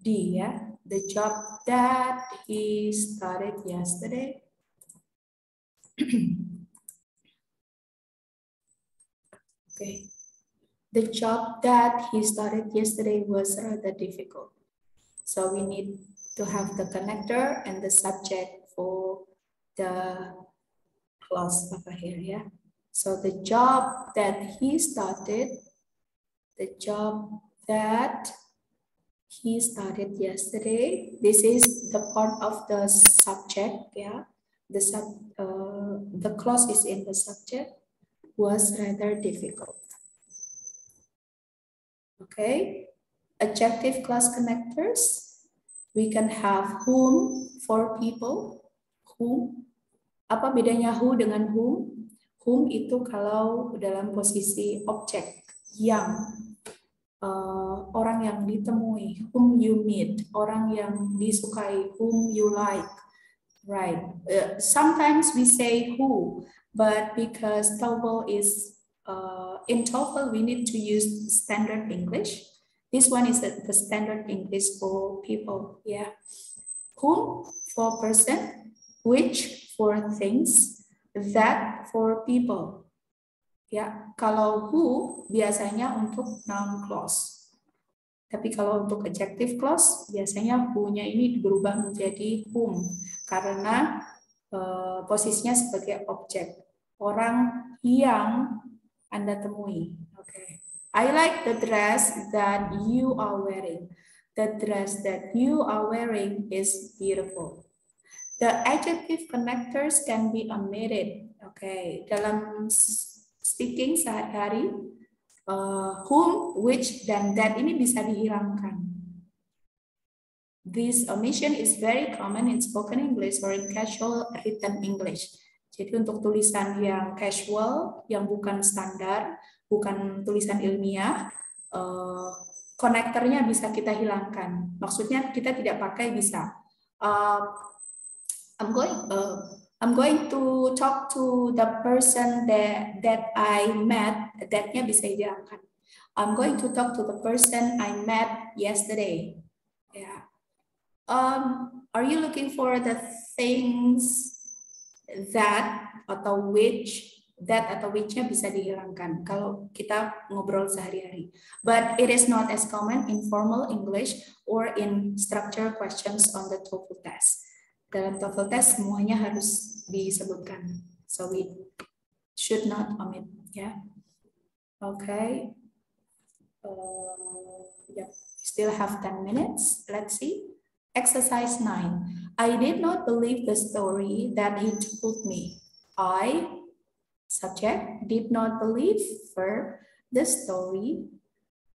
D. Yeah, the job that he started yesterday. Okay. The job that he started yesterday was rather difficult. So we need to have the connector and the subject for the clause over here, yeah. So the job that he started yesterday, this is the part of the subject, yeah. The clause is in the subject, was rather difficult. Okay, adjective clause connectors. We can have whom for people. Whom. Apa bedanya who dengan whom? Whom itu kalau dalam posisi objek yang orang yang ditemui, whom you meet, orang yang disukai, whom you like, right? Sometimes we say who, but because TOEFL is in TOEFL, we need to use standard English. This one is the standard English for people, yeah. Whom for person, which for things, that for people. Ya, kalau who biasanya untuk noun clause. Tapi kalau untuk adjective clause, biasanya who-nya ini berubah menjadi whom karena posisinya sebagai objek. Orang yang Anda temui. Okay. I like the dress that you are wearing. The dress that you are wearing is beautiful. The adjective connectors can be omitted. Okay. Dalam speaking sehari-hari, whom, which, dan that ini bisa dihilangkan. This omission is very common in spoken English or in casual written English. Jadi untuk tulisan yang casual, yang bukan standar, bukan tulisan ilmiah, konektornya bisa kita hilangkan. Maksudnya kita tidak pakai bisa. I'm going to talk to the person that I met. That-nya bisa dihilangkan. I'm going to talk to the person I met yesterday. Yeah. Are you looking for the things that atau which? That atau which-nya bisa dihilangkan kalau kita ngobrol sehari-hari. But it is not as common in formal English or in structure questions on the TOEFL test. Dalam TOEFL test semuanya harus disebutkan. So we should not omit, yeah. Okay. Yeah. Still have 10 minutes. Let's see. Exercise 9. I did not believe the story that he told me. I, subject, did not believe, verb, the story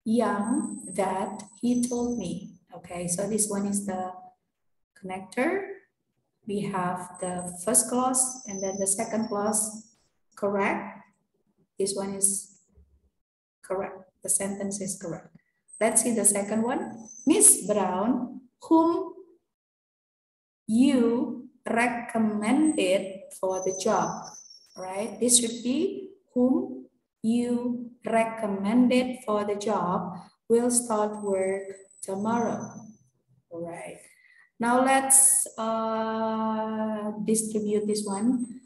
young that he told me. Okay, so this one is the connector. We have the first clause and then the second clause, correct. This one is correct. The sentence is correct. Let's see the second one. Miss Brown, whom you recommended for the job, right? This should be whom you recommended for the job will start work tomorrow. All right. Now let's distribute this one.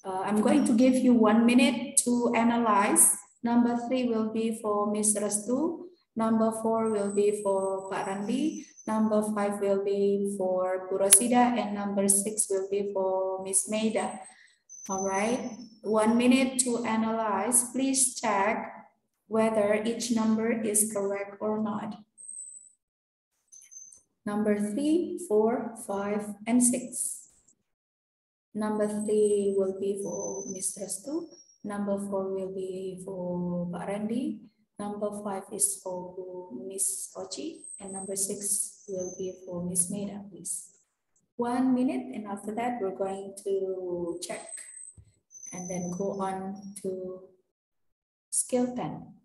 I'm going to give you 1 minute to analyze. Number 3 will be for Ms. Restu. Number 4 will be for Pak Randi. Number 5 will be for Bu Rosida. And number 6 will be for Ms. Maida. All right. 1 minute to analyze. Please check whether each number is correct or not. Number 3, 4, 5, and 6. Number 3 will be for Ms. Restu. Number 4 will be for Pak Randy. Number 5 is for Ms. Ochi. And number 6 will be for Ms. Maida, please. 1 minute, and after that, we're going to check and then go on to skill 10.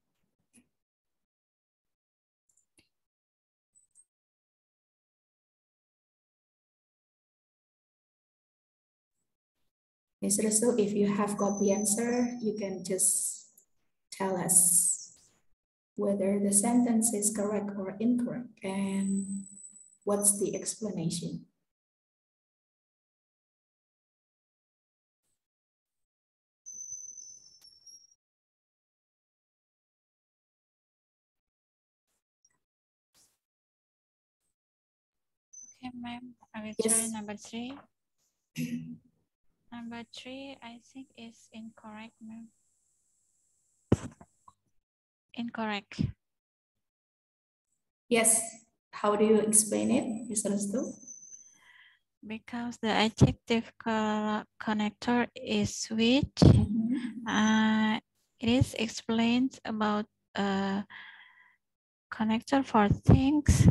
Ms. Restu, if you have got the answer, you can just tell us whether the sentence is correct or incorrect and what's the explanation. Okay, ma'am. I will Yes. try number 3. Number 3, I think is incorrect, ma'am. Incorrect. Yes. How do you explain it, Ms. Restu? Because the adjective connector is which. It is explained about connector for things.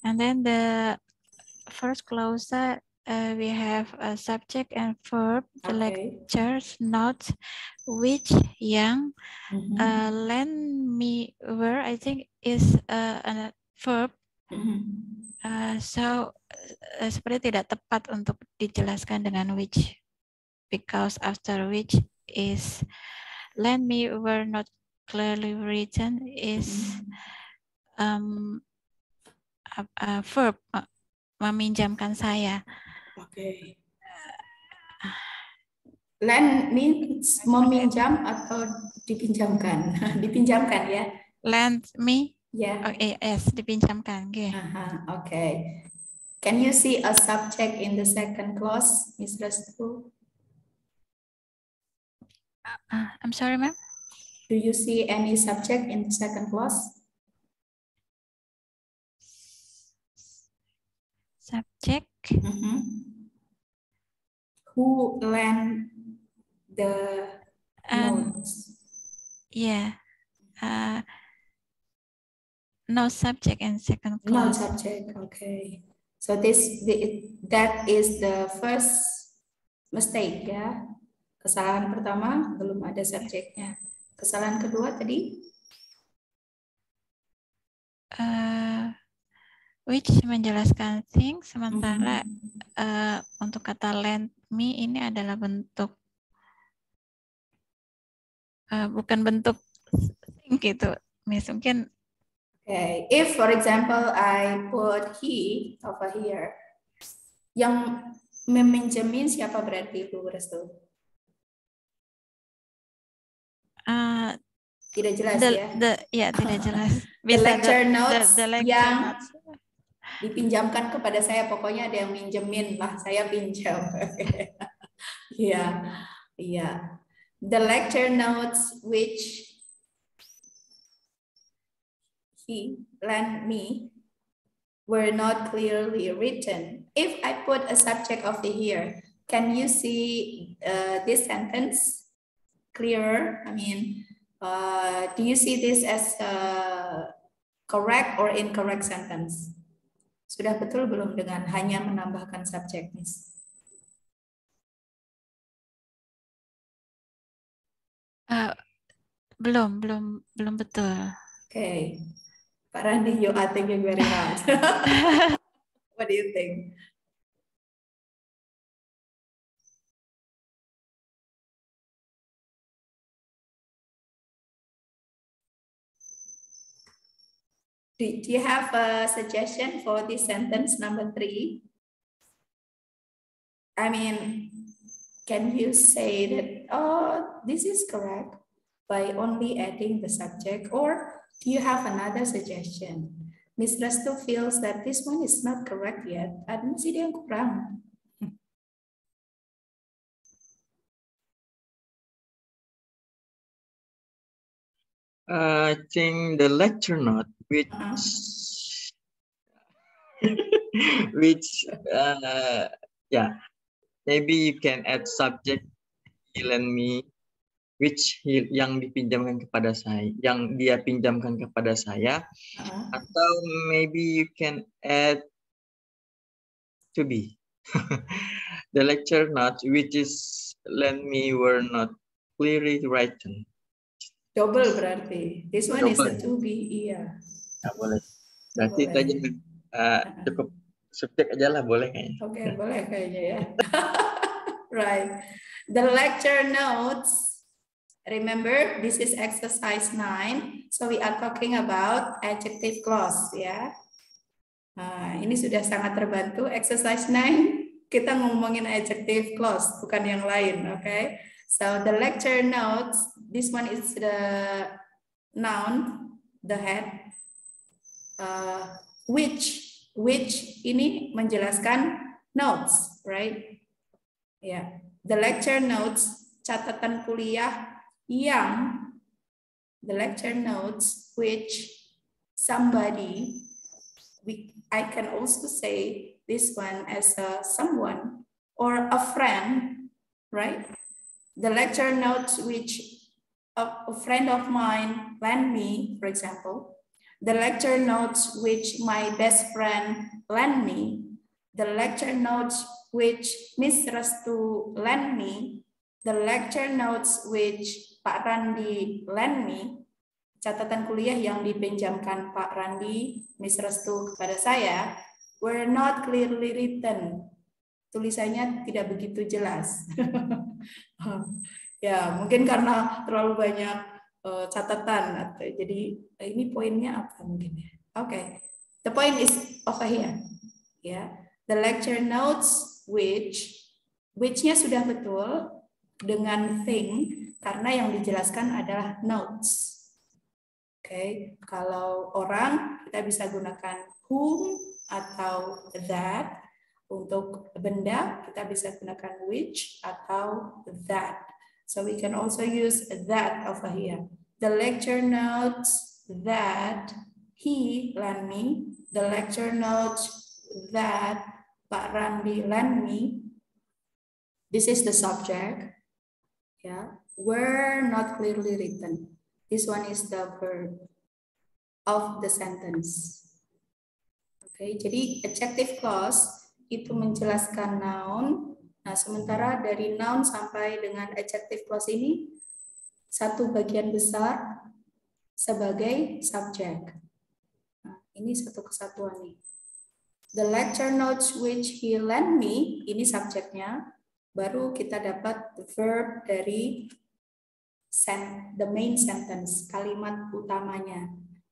And then the first clause, we have a subject and verb. The lectures note which, yang, lend me, where, I think is a verb. So seperti tidak tepat untuk dijelaskan dengan which, because after which is lend me, were not clearly written, is a verb, meminjamkan saya. Okay. Lend means meminjam atau dipinjamkan? Dipinjamkan ya? Lend me? Yeah. Oh, yes, dipinjamkan. Okay. Okay. Can you see a subject in the second clause, Ms. Restu? I'm sorry, ma'am? Do you see any subject in the second clause? Subject. Who lend the notes? Yeah. No subject in second No clause. subject. Okay. So that is the first mistake ya. Kesalahan pertama belum ada subjeknya. Kesalahan kedua tadi? Which menjelaskan things, sementara untuk kata lend me ini adalah bentuk bukan bentuk thing gitu. Mungkin okay. If for example I put he over here, yang meminjemin siapa berarti Bu Restu? Tidak jelas ya? Tidak jelas. The lecture notes the lecture yang notes dipinjamkan kepada saya, pokoknya ada yang minjemin lah, saya pinjam. Iya, iya. The lecture notes which he lent me were not clearly written. If I put a subject of the here, can you see this sentence clearer? I mean, Do you see this as a correct or incorrect sentence? Sudah betul belum dengan hanya menambahkan subjek, Miss? Belum betul. Okay. Pak Randi, you are thinking very hard. What do you think? Do you have a suggestion for this sentence number 3? I mean, can you say that, oh, this is correct by only adding the subject, or do you have another suggestion? Miss Restu feels that this one is not correct yet. Ada masih yang kurang. I think the lecture note, which yeah, maybe you can add subject he lend me, which yang dipinjamkan kepada saya, yang dia pinjamkan kepada saya, atau maybe you can add to be. The lecture note which is lend me were not clearly written. Double berarti. This one double. Is a to be, iya. Nggak boleh. Berarti itu aja cukup subjek aja lah, boleh kayaknya. Oke, boleh kayaknya ya. Right. The lecture notes, remember this is exercise 9. So we are talking about adjective clause ya. Nah, ini sudah sangat terbantu. Exercise 9 kita ngomongin adjective clause, bukan yang lain, oke? Okay? So the lecture notes, this one is the noun, the head, which ini menjelaskan notes, right? Yeah. The lecture notes, catatan kuliah yang, the lecture notes which somebody, I can also say this one as a someone or a friend, right? The lecture notes which a friend of mine lent me, for example. The lecture notes which my best friend lent me. The lecture notes which Miss Restu lent me. The lecture notes which Pak Randi lent me. Catatan kuliah yang dipinjamkan Pak Randi, Miss Restu kepada saya, were not clearly written. Tulisannya tidak begitu jelas. Ya, mungkin karena terlalu banyak catatan. Jadi ini poinnya apa mungkin ya? Oke, the point is over here. Ya, the lecture notes which-nya sudah betul dengan thing karena yang dijelaskan adalah notes. Oke, kalau orang kita bisa gunakan whom atau that. Untuk benda kita bisa gunakan which atau that. So we can also use that over here. The lecture notes that he lent me. The lecture notes that Pak Randi lent me. This is the subject. Yeah, were not clearly written. This one is the verb of the sentence. Oke, jadi adjective clause itu menjelaskan noun. Nah, sementara dari noun sampai dengan adjective clause ini satu bagian besar sebagai subjek. Nah, ini satu kesatuan nih. The lecture notes which he lent me, ini subjeknya. Baru kita dapat the verb dari the main sentence, kalimat utamanya.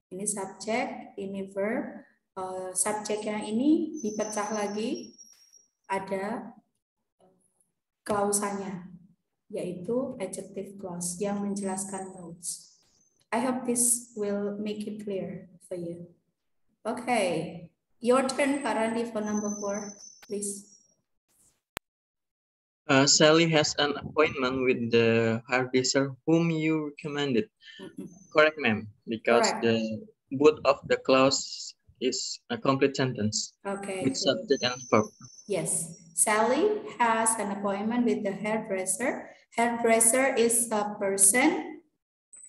Ini subjek, ini verb. Subjeknya ini dipecah lagi, ada klausanya, yaitu adjective clause yang menjelaskan notes. I hope this will make it clear for you. Okay, your turn, Pak Randi, for number 4, please. Sally has an appointment with the hairdresser whom you recommended. Correct, ma'am, because correct. The both of the clause is a complete sentence. Okay. With subject and verb. Yes. Sally has an appointment with the hairdresser. Hairdresser is a person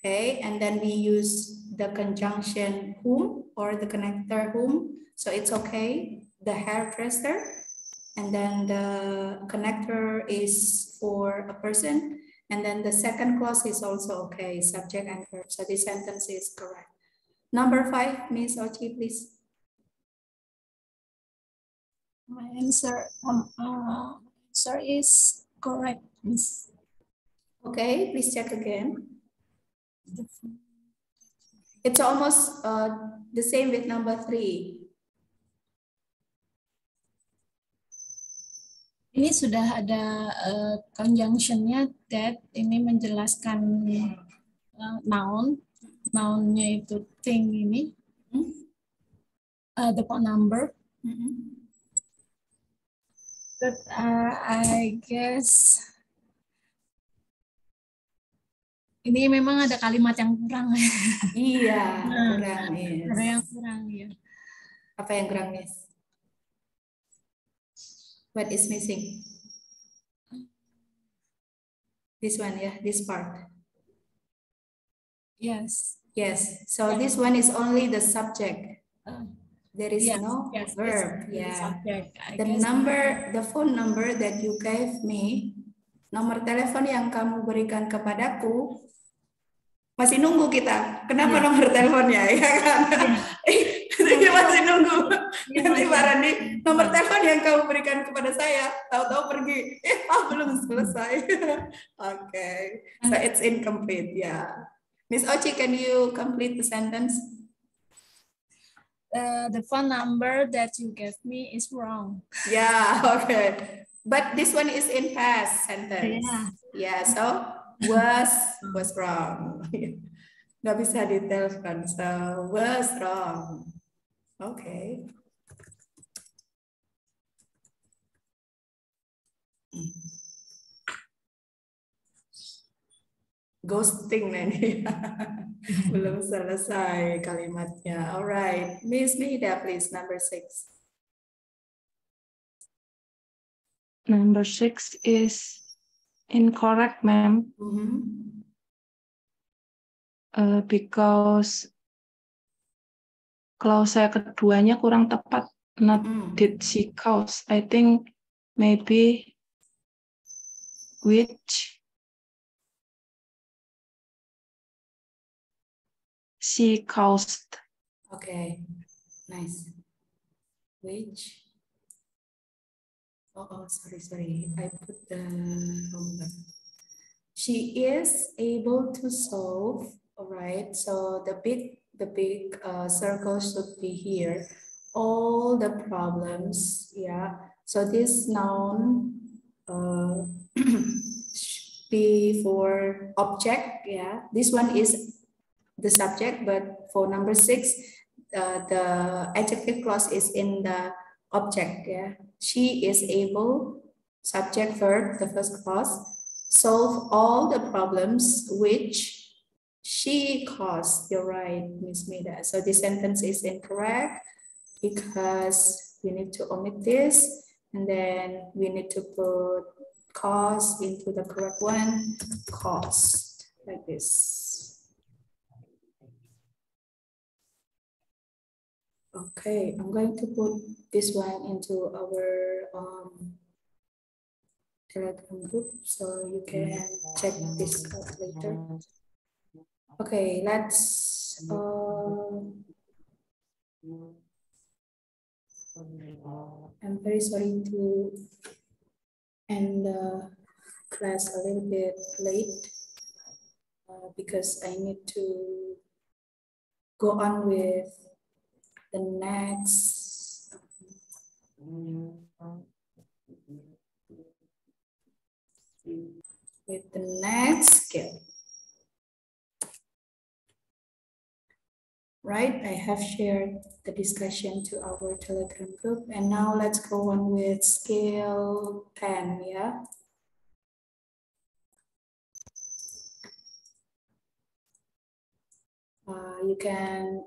Okay, and then we use the conjunction whom or the connector whom. So it's okay, the hairdresser. And then the connector is for a person. And then the second clause is also okay, subject and verb. So this sentence is correct. Number 5, Miss Ochi, please. My answer is correct, Miss. Okay, please check again. It's almost the same with number 3. Ini sudah ada conjunctionnya that, ini menjelaskan noun, nounnya itu thing ini, the phone number. But I guess ini memang ada kalimat yang kurang. Iya, kurang, Miss. Ada yang kurang, ya. Apa yang kurang, Miss? What is missing? This one, yeah, this part. Yes. Yes, so this one is only the subject. There is Yes, no yes, verb. it's Yeah. subject. The number, the phone number that you gave me, nomor telepon yang kamu berikan kepadaku, masih nunggu kita. Kenapa nomor teleponnya, ya kan? Ini masih nunggu. Nanti Pak Randi, nomor telepon yang kamu berikan kepada saya, tahu-tahu pergi. Belum selesai. Okay, so it's incomplete. Yeah. Miss Ochi, can you complete the sentence? The phone number that you gave me is wrong. Yeah, okay. But this one is in past sentence. Yeah, so was wrong. Nggak bisa ditelepon, so was wrong. Okay. Ghosting nanti. Belum selesai kalimatnya. Alright, Miss Mida, please, number 6. Number 6 is incorrect, ma'am. Because clause keduanya kurang tepat. Not did she cause. I think maybe which she caused. Okay, nice. Which? Oh, sorry. I put the wrong one. She is able to solve. All right. So the big circle should be here. All the problems. Yeah. So this noun be for object. Yeah. This one is the subject, but for number 6, the adjective clause is in the object. Yeah. She is able, subject verb, the first clause, solve all the problems which she caused. You're right, Miss Mida. So this sentence is incorrect because we need to omit this, and then we need to put cause into the correct one, caused, like this. Okay, I'm going to put this one into our Telegram group so you can check this out later. Okay, let's I'm very sorry to end the class a little bit late because I need to go on with the next skill. Right, I have shared the discussion to our Telegram group, and now let's go on with skill 10, yeah? You can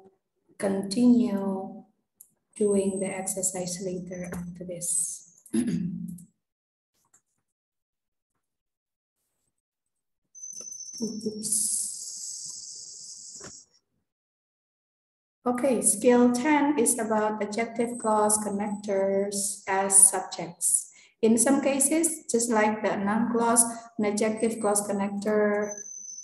continue doing the exercise later after this. Oops. Okay, skill 10 is about adjective clause connectors as subjects. In some cases, just like the noun clause, an adjective clause connector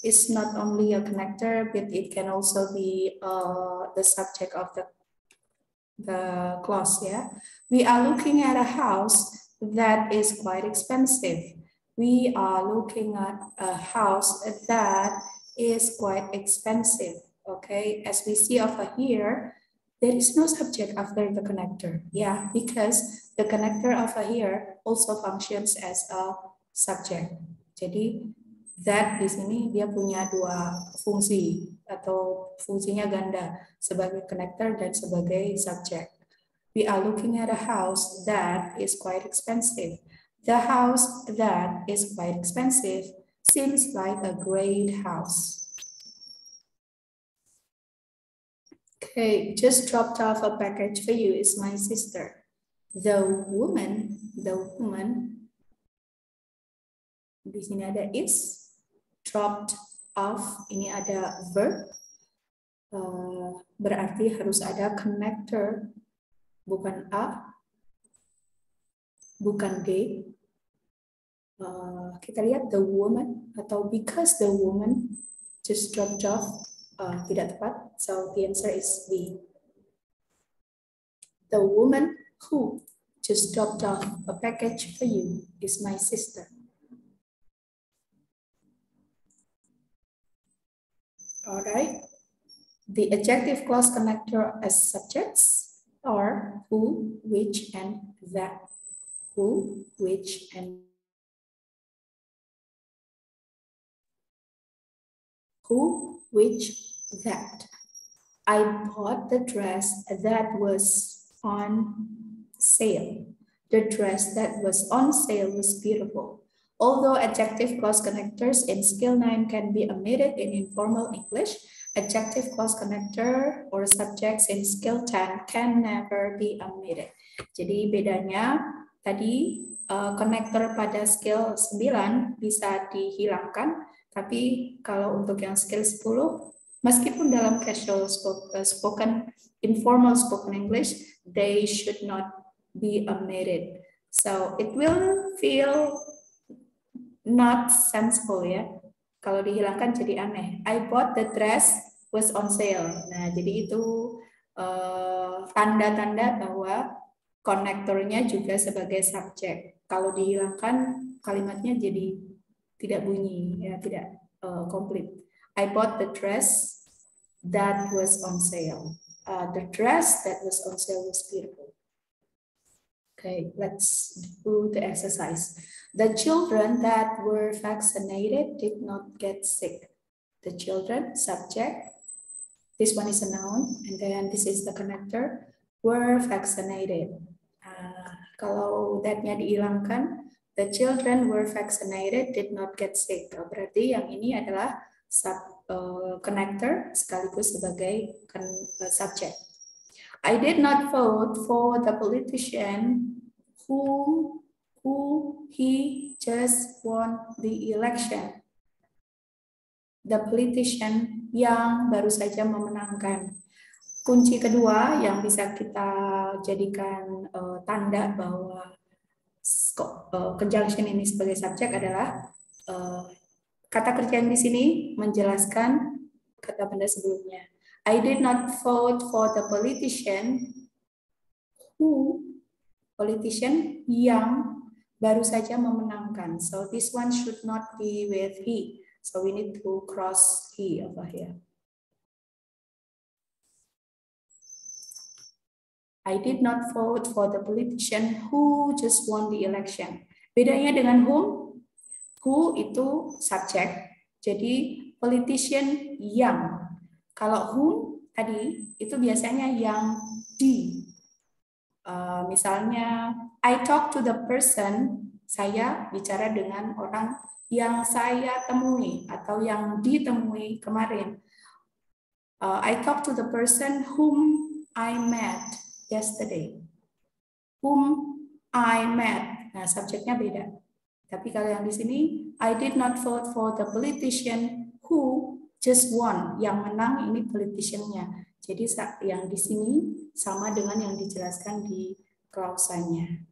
is not only a connector, but it can also be the subject of the clause. Yeah, we are looking at a house that is quite expensive. We are looking at a house that is quite expensive. Okay, as we see over here, there is no subject after the connector. Yeah, because the connector over here also functions as a subject. Jadi that di sini dia punya dua fungsi atau fungsinya ganda sebagai connector dan sebagai subject. We are looking at a house that is quite expensive. The house that is quite expensive seems like a great house. Okay, just dropped off a package for you is my sister. The woman, di sini ada is, dropped off, ini ada verb, berarti harus ada connector, bukan a, bukan d. Kita lihat the woman atau because the woman just dropped off, tidak tepat. So the answer is B. The woman who just dropped off a package for you is my sister. All right. The adjective clause connector as subjects are who, which, and that. Who, which, and who, which, that. I bought the dress that was on sale. The dress that was on sale was beautiful. Although adjective clause connectors in skill 9 can be omitted in informal English, adjective clause connector or subjects in skill 10 can never be omitted. Jadi bedanya tadi konektor pada skill 9 bisa dihilangkan, tapi kalau untuk yang skill 10, meskipun dalam casual spoken, informal spoken English, they should not be omitted. So it will feel not sensible ya. Kalau dihilangkan jadi aneh. I bought the dress was on sale. Nah, jadi itu tanda-tanda bahwa konektornya juga sebagai subjek. Kalau dihilangkan kalimatnya jadi tidak bunyi, ya tidak complete. I bought the dress that was on sale. The dress that was on sale was beautiful. Okay, let's do the exercise. The children that were vaccinated did not get sick. The children, subject. This one is a noun, and then this is the connector. Were vaccinated. Kalau that-nya dihilangkan, the children were vaccinated did not get sick. Berarti yang ini adalah connector sekaligus sebagai subject. I did not vote for the politician who he just won the election. The politician yang baru saja memenangkan. Kunci kedua yang bisa kita jadikan tanda bahwa conjunction ini sebagai subjek adalah kata kerja yang di sini menjelaskan kata benda sebelumnya. I did not vote for the politician yang baru saja memenangkan. So this one should not be with he. So we need to cross he over here. I did not vote for the politician who just won the election. Bedanya dengan whom? Who itu subjek. Jadi politician yang. Kalau whom tadi itu biasanya yang di. Misalnya, I talk to the person, saya bicara dengan orang yang saya temui atau yang ditemui kemarin. I talk to the person whom I met yesterday. Whom I met. Nah, subjeknya beda. Tapi kalau yang di sini, I did not vote for the politician who just one. Yang menang ini politician-nya. Jadi yang di sini sama dengan yang dijelaskan di klausanya.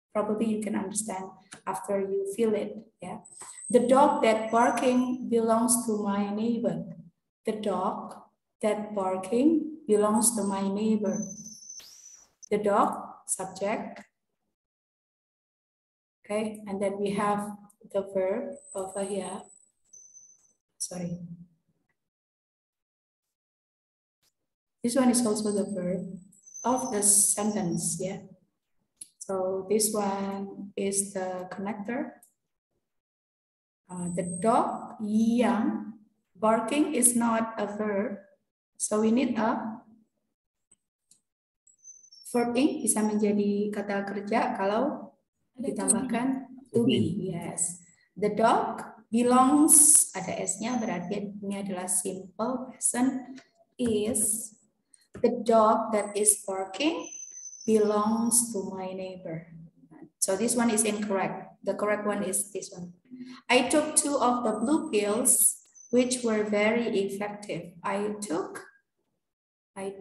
Probably you can understand after you feel it. Yeah. The dog that barking belongs to my neighbor. The dog that barking belongs to my neighbor. The dog, subject. Okay, and then we have the verb over here. Sorry. This one is also the verb of the sentence, yeah. So this one is the connector. The dog yang barking is not a verb. So we need a verb ing bisa menjadi kata kerja kalau ditambahkan to be. Yes. The dog belongs, ada S-nya berarti ini adalah simple present, is the dog that is barking belongs to my neighbor. So this one is incorrect. The correct one is this one. I took 2 of the blue pills, which were very effective. I took, and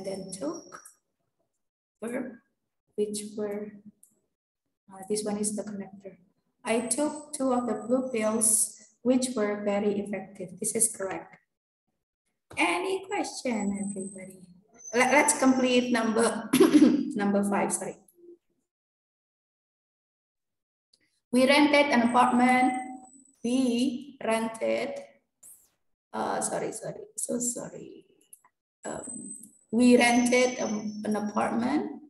then took, verb, which were, this one is the connector. I took 2 of the blue pills, which were very effective. This is correct. Any question, everybody? Let's complete number number 5. Sorry. We rented an apartment. We rented. So sorry. We rented an apartment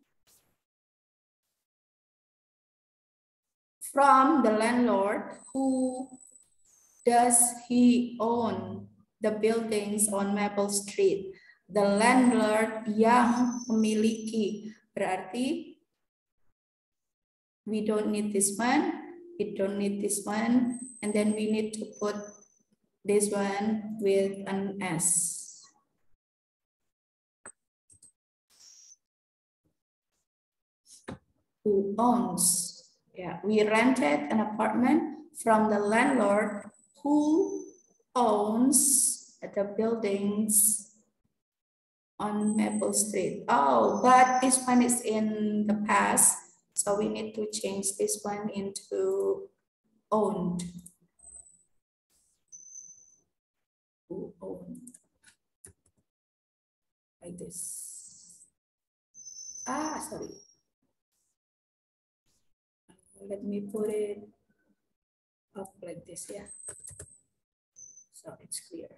from the landlord. Who does he own the buildings on Maple Street? The landlord yang memiliki. Berarti we don't need this one, we don't need this one, and then we need to put this one with an S. Who owns? Yeah, we rented an apartment from the landlord who owns the buildings on Maple Street. Oh, but this one is in the past, so we need to change this one into owned. Who owned? Like this. Sorry. Let me put it up like this, yeah. So it's clear.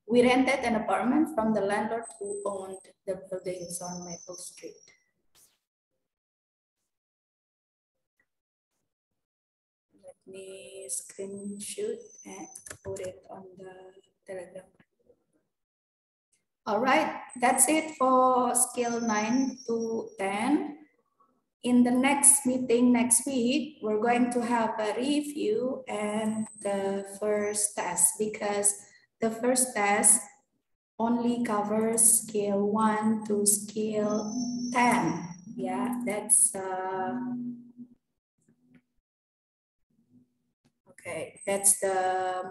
We rented an apartment from the landlord who owned the buildings on Maple Street. Let me screenshot and put it on the Telegram. All right, that's it for skill 9 to 10. In the next meeting next week, we're going to have a review and the first test, because the first test only covers scale 1 to scale 10. Yeah, that's okay. That's the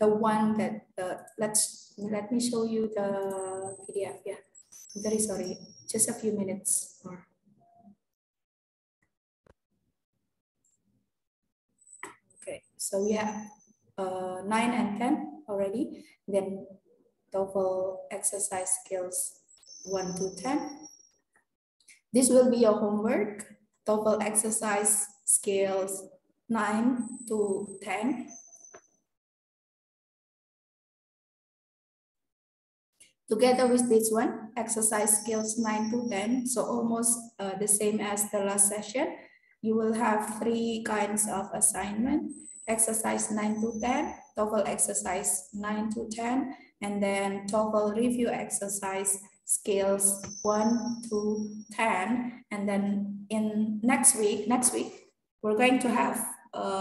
one that let me show you the PDF. Yeah, I'm very sorry. Just a few minutes more. Okay, so we have 9 and 10 already. Then TOEFL exercise skills 1 to 10. This will be your homework. TOEFL exercise skills 9 to 10. Together with this one, exercise skills 9 to 10. So almost the same as the last session. You will have 3 kinds of assignment. Exercise 9 to 10, TOEFL exercise 9 to 10, and then TOEFL review exercise skills 1 to 10. And then in next week, we're going to have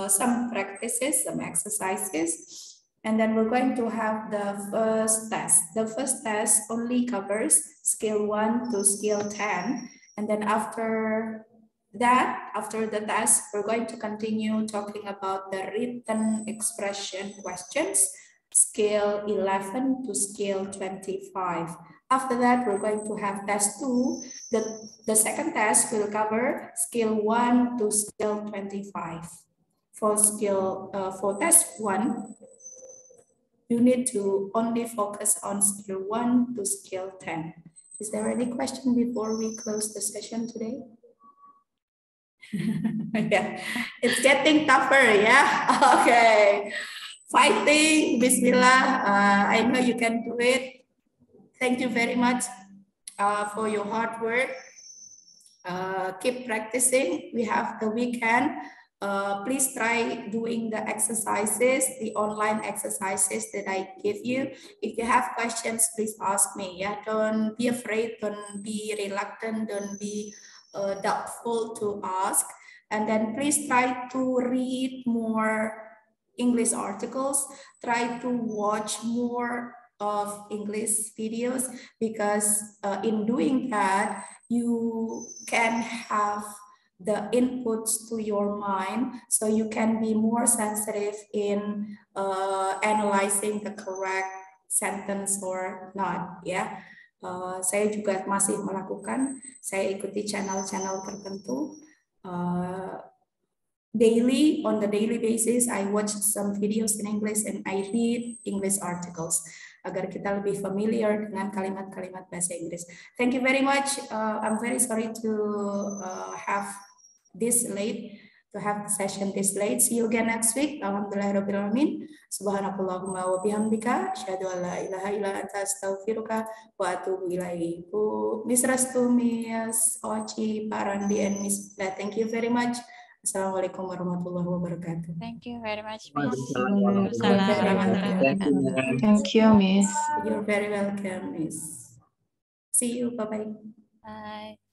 some practices, some exercises. And then we're going to have the first test. The first test only covers scale 1 to scale 10. And then after that, after the test, we're going to continue talking about the written expression questions, scale 11 to scale 25. After that, we're going to have test 2. The second test will cover scale 1 to scale 25. For test 1, you need to only focus on scale 1 to scale 10. Is there any question before we close the session today? Yeah, it's getting tougher, yeah? Okay. Fighting, Bismillah. I know you can do it. Thank you very much for your hard work. Keep practicing. We have the weekend. Please try doing the exercises, the online exercises that I give you. If you have questions, please ask me. Yeah, don't be afraid, don't be reluctant, don't be doubtful to ask. And then please try to read more English articles. Try to watch more of English videos, because in doing that, you can have the inputs to your mind, so you can be more sensitive in analyzing the correct sentence or not, ya. Saya juga masih melakukan, saya ikuti channel-channel tertentu. On the daily basis, I watch some videos in English and I read English articles agar kita lebih familiar dengan kalimat-kalimat bahasa Inggris. Thank you very much. I'm very sorry to have this late, to have the session this late. See you again next week. Alhamdulillahirrahmanirrahim. Subhanakallahumma wa bihamdika. Asyhadu an la ilaha illa anta astaghfiruka wa atubu ilaik. Miss Rastu, Miss Oci, Pak Randi, and Miss Bella, thank you very much. Assalamualaikum warahmatullahi wabarakatuh. Thank you very much, Miss. Waalaikumsalam warahmatullahi wabarakatuh. Thank you, Miss. You're very welcome, Miss. See you. Bye-bye. Bye.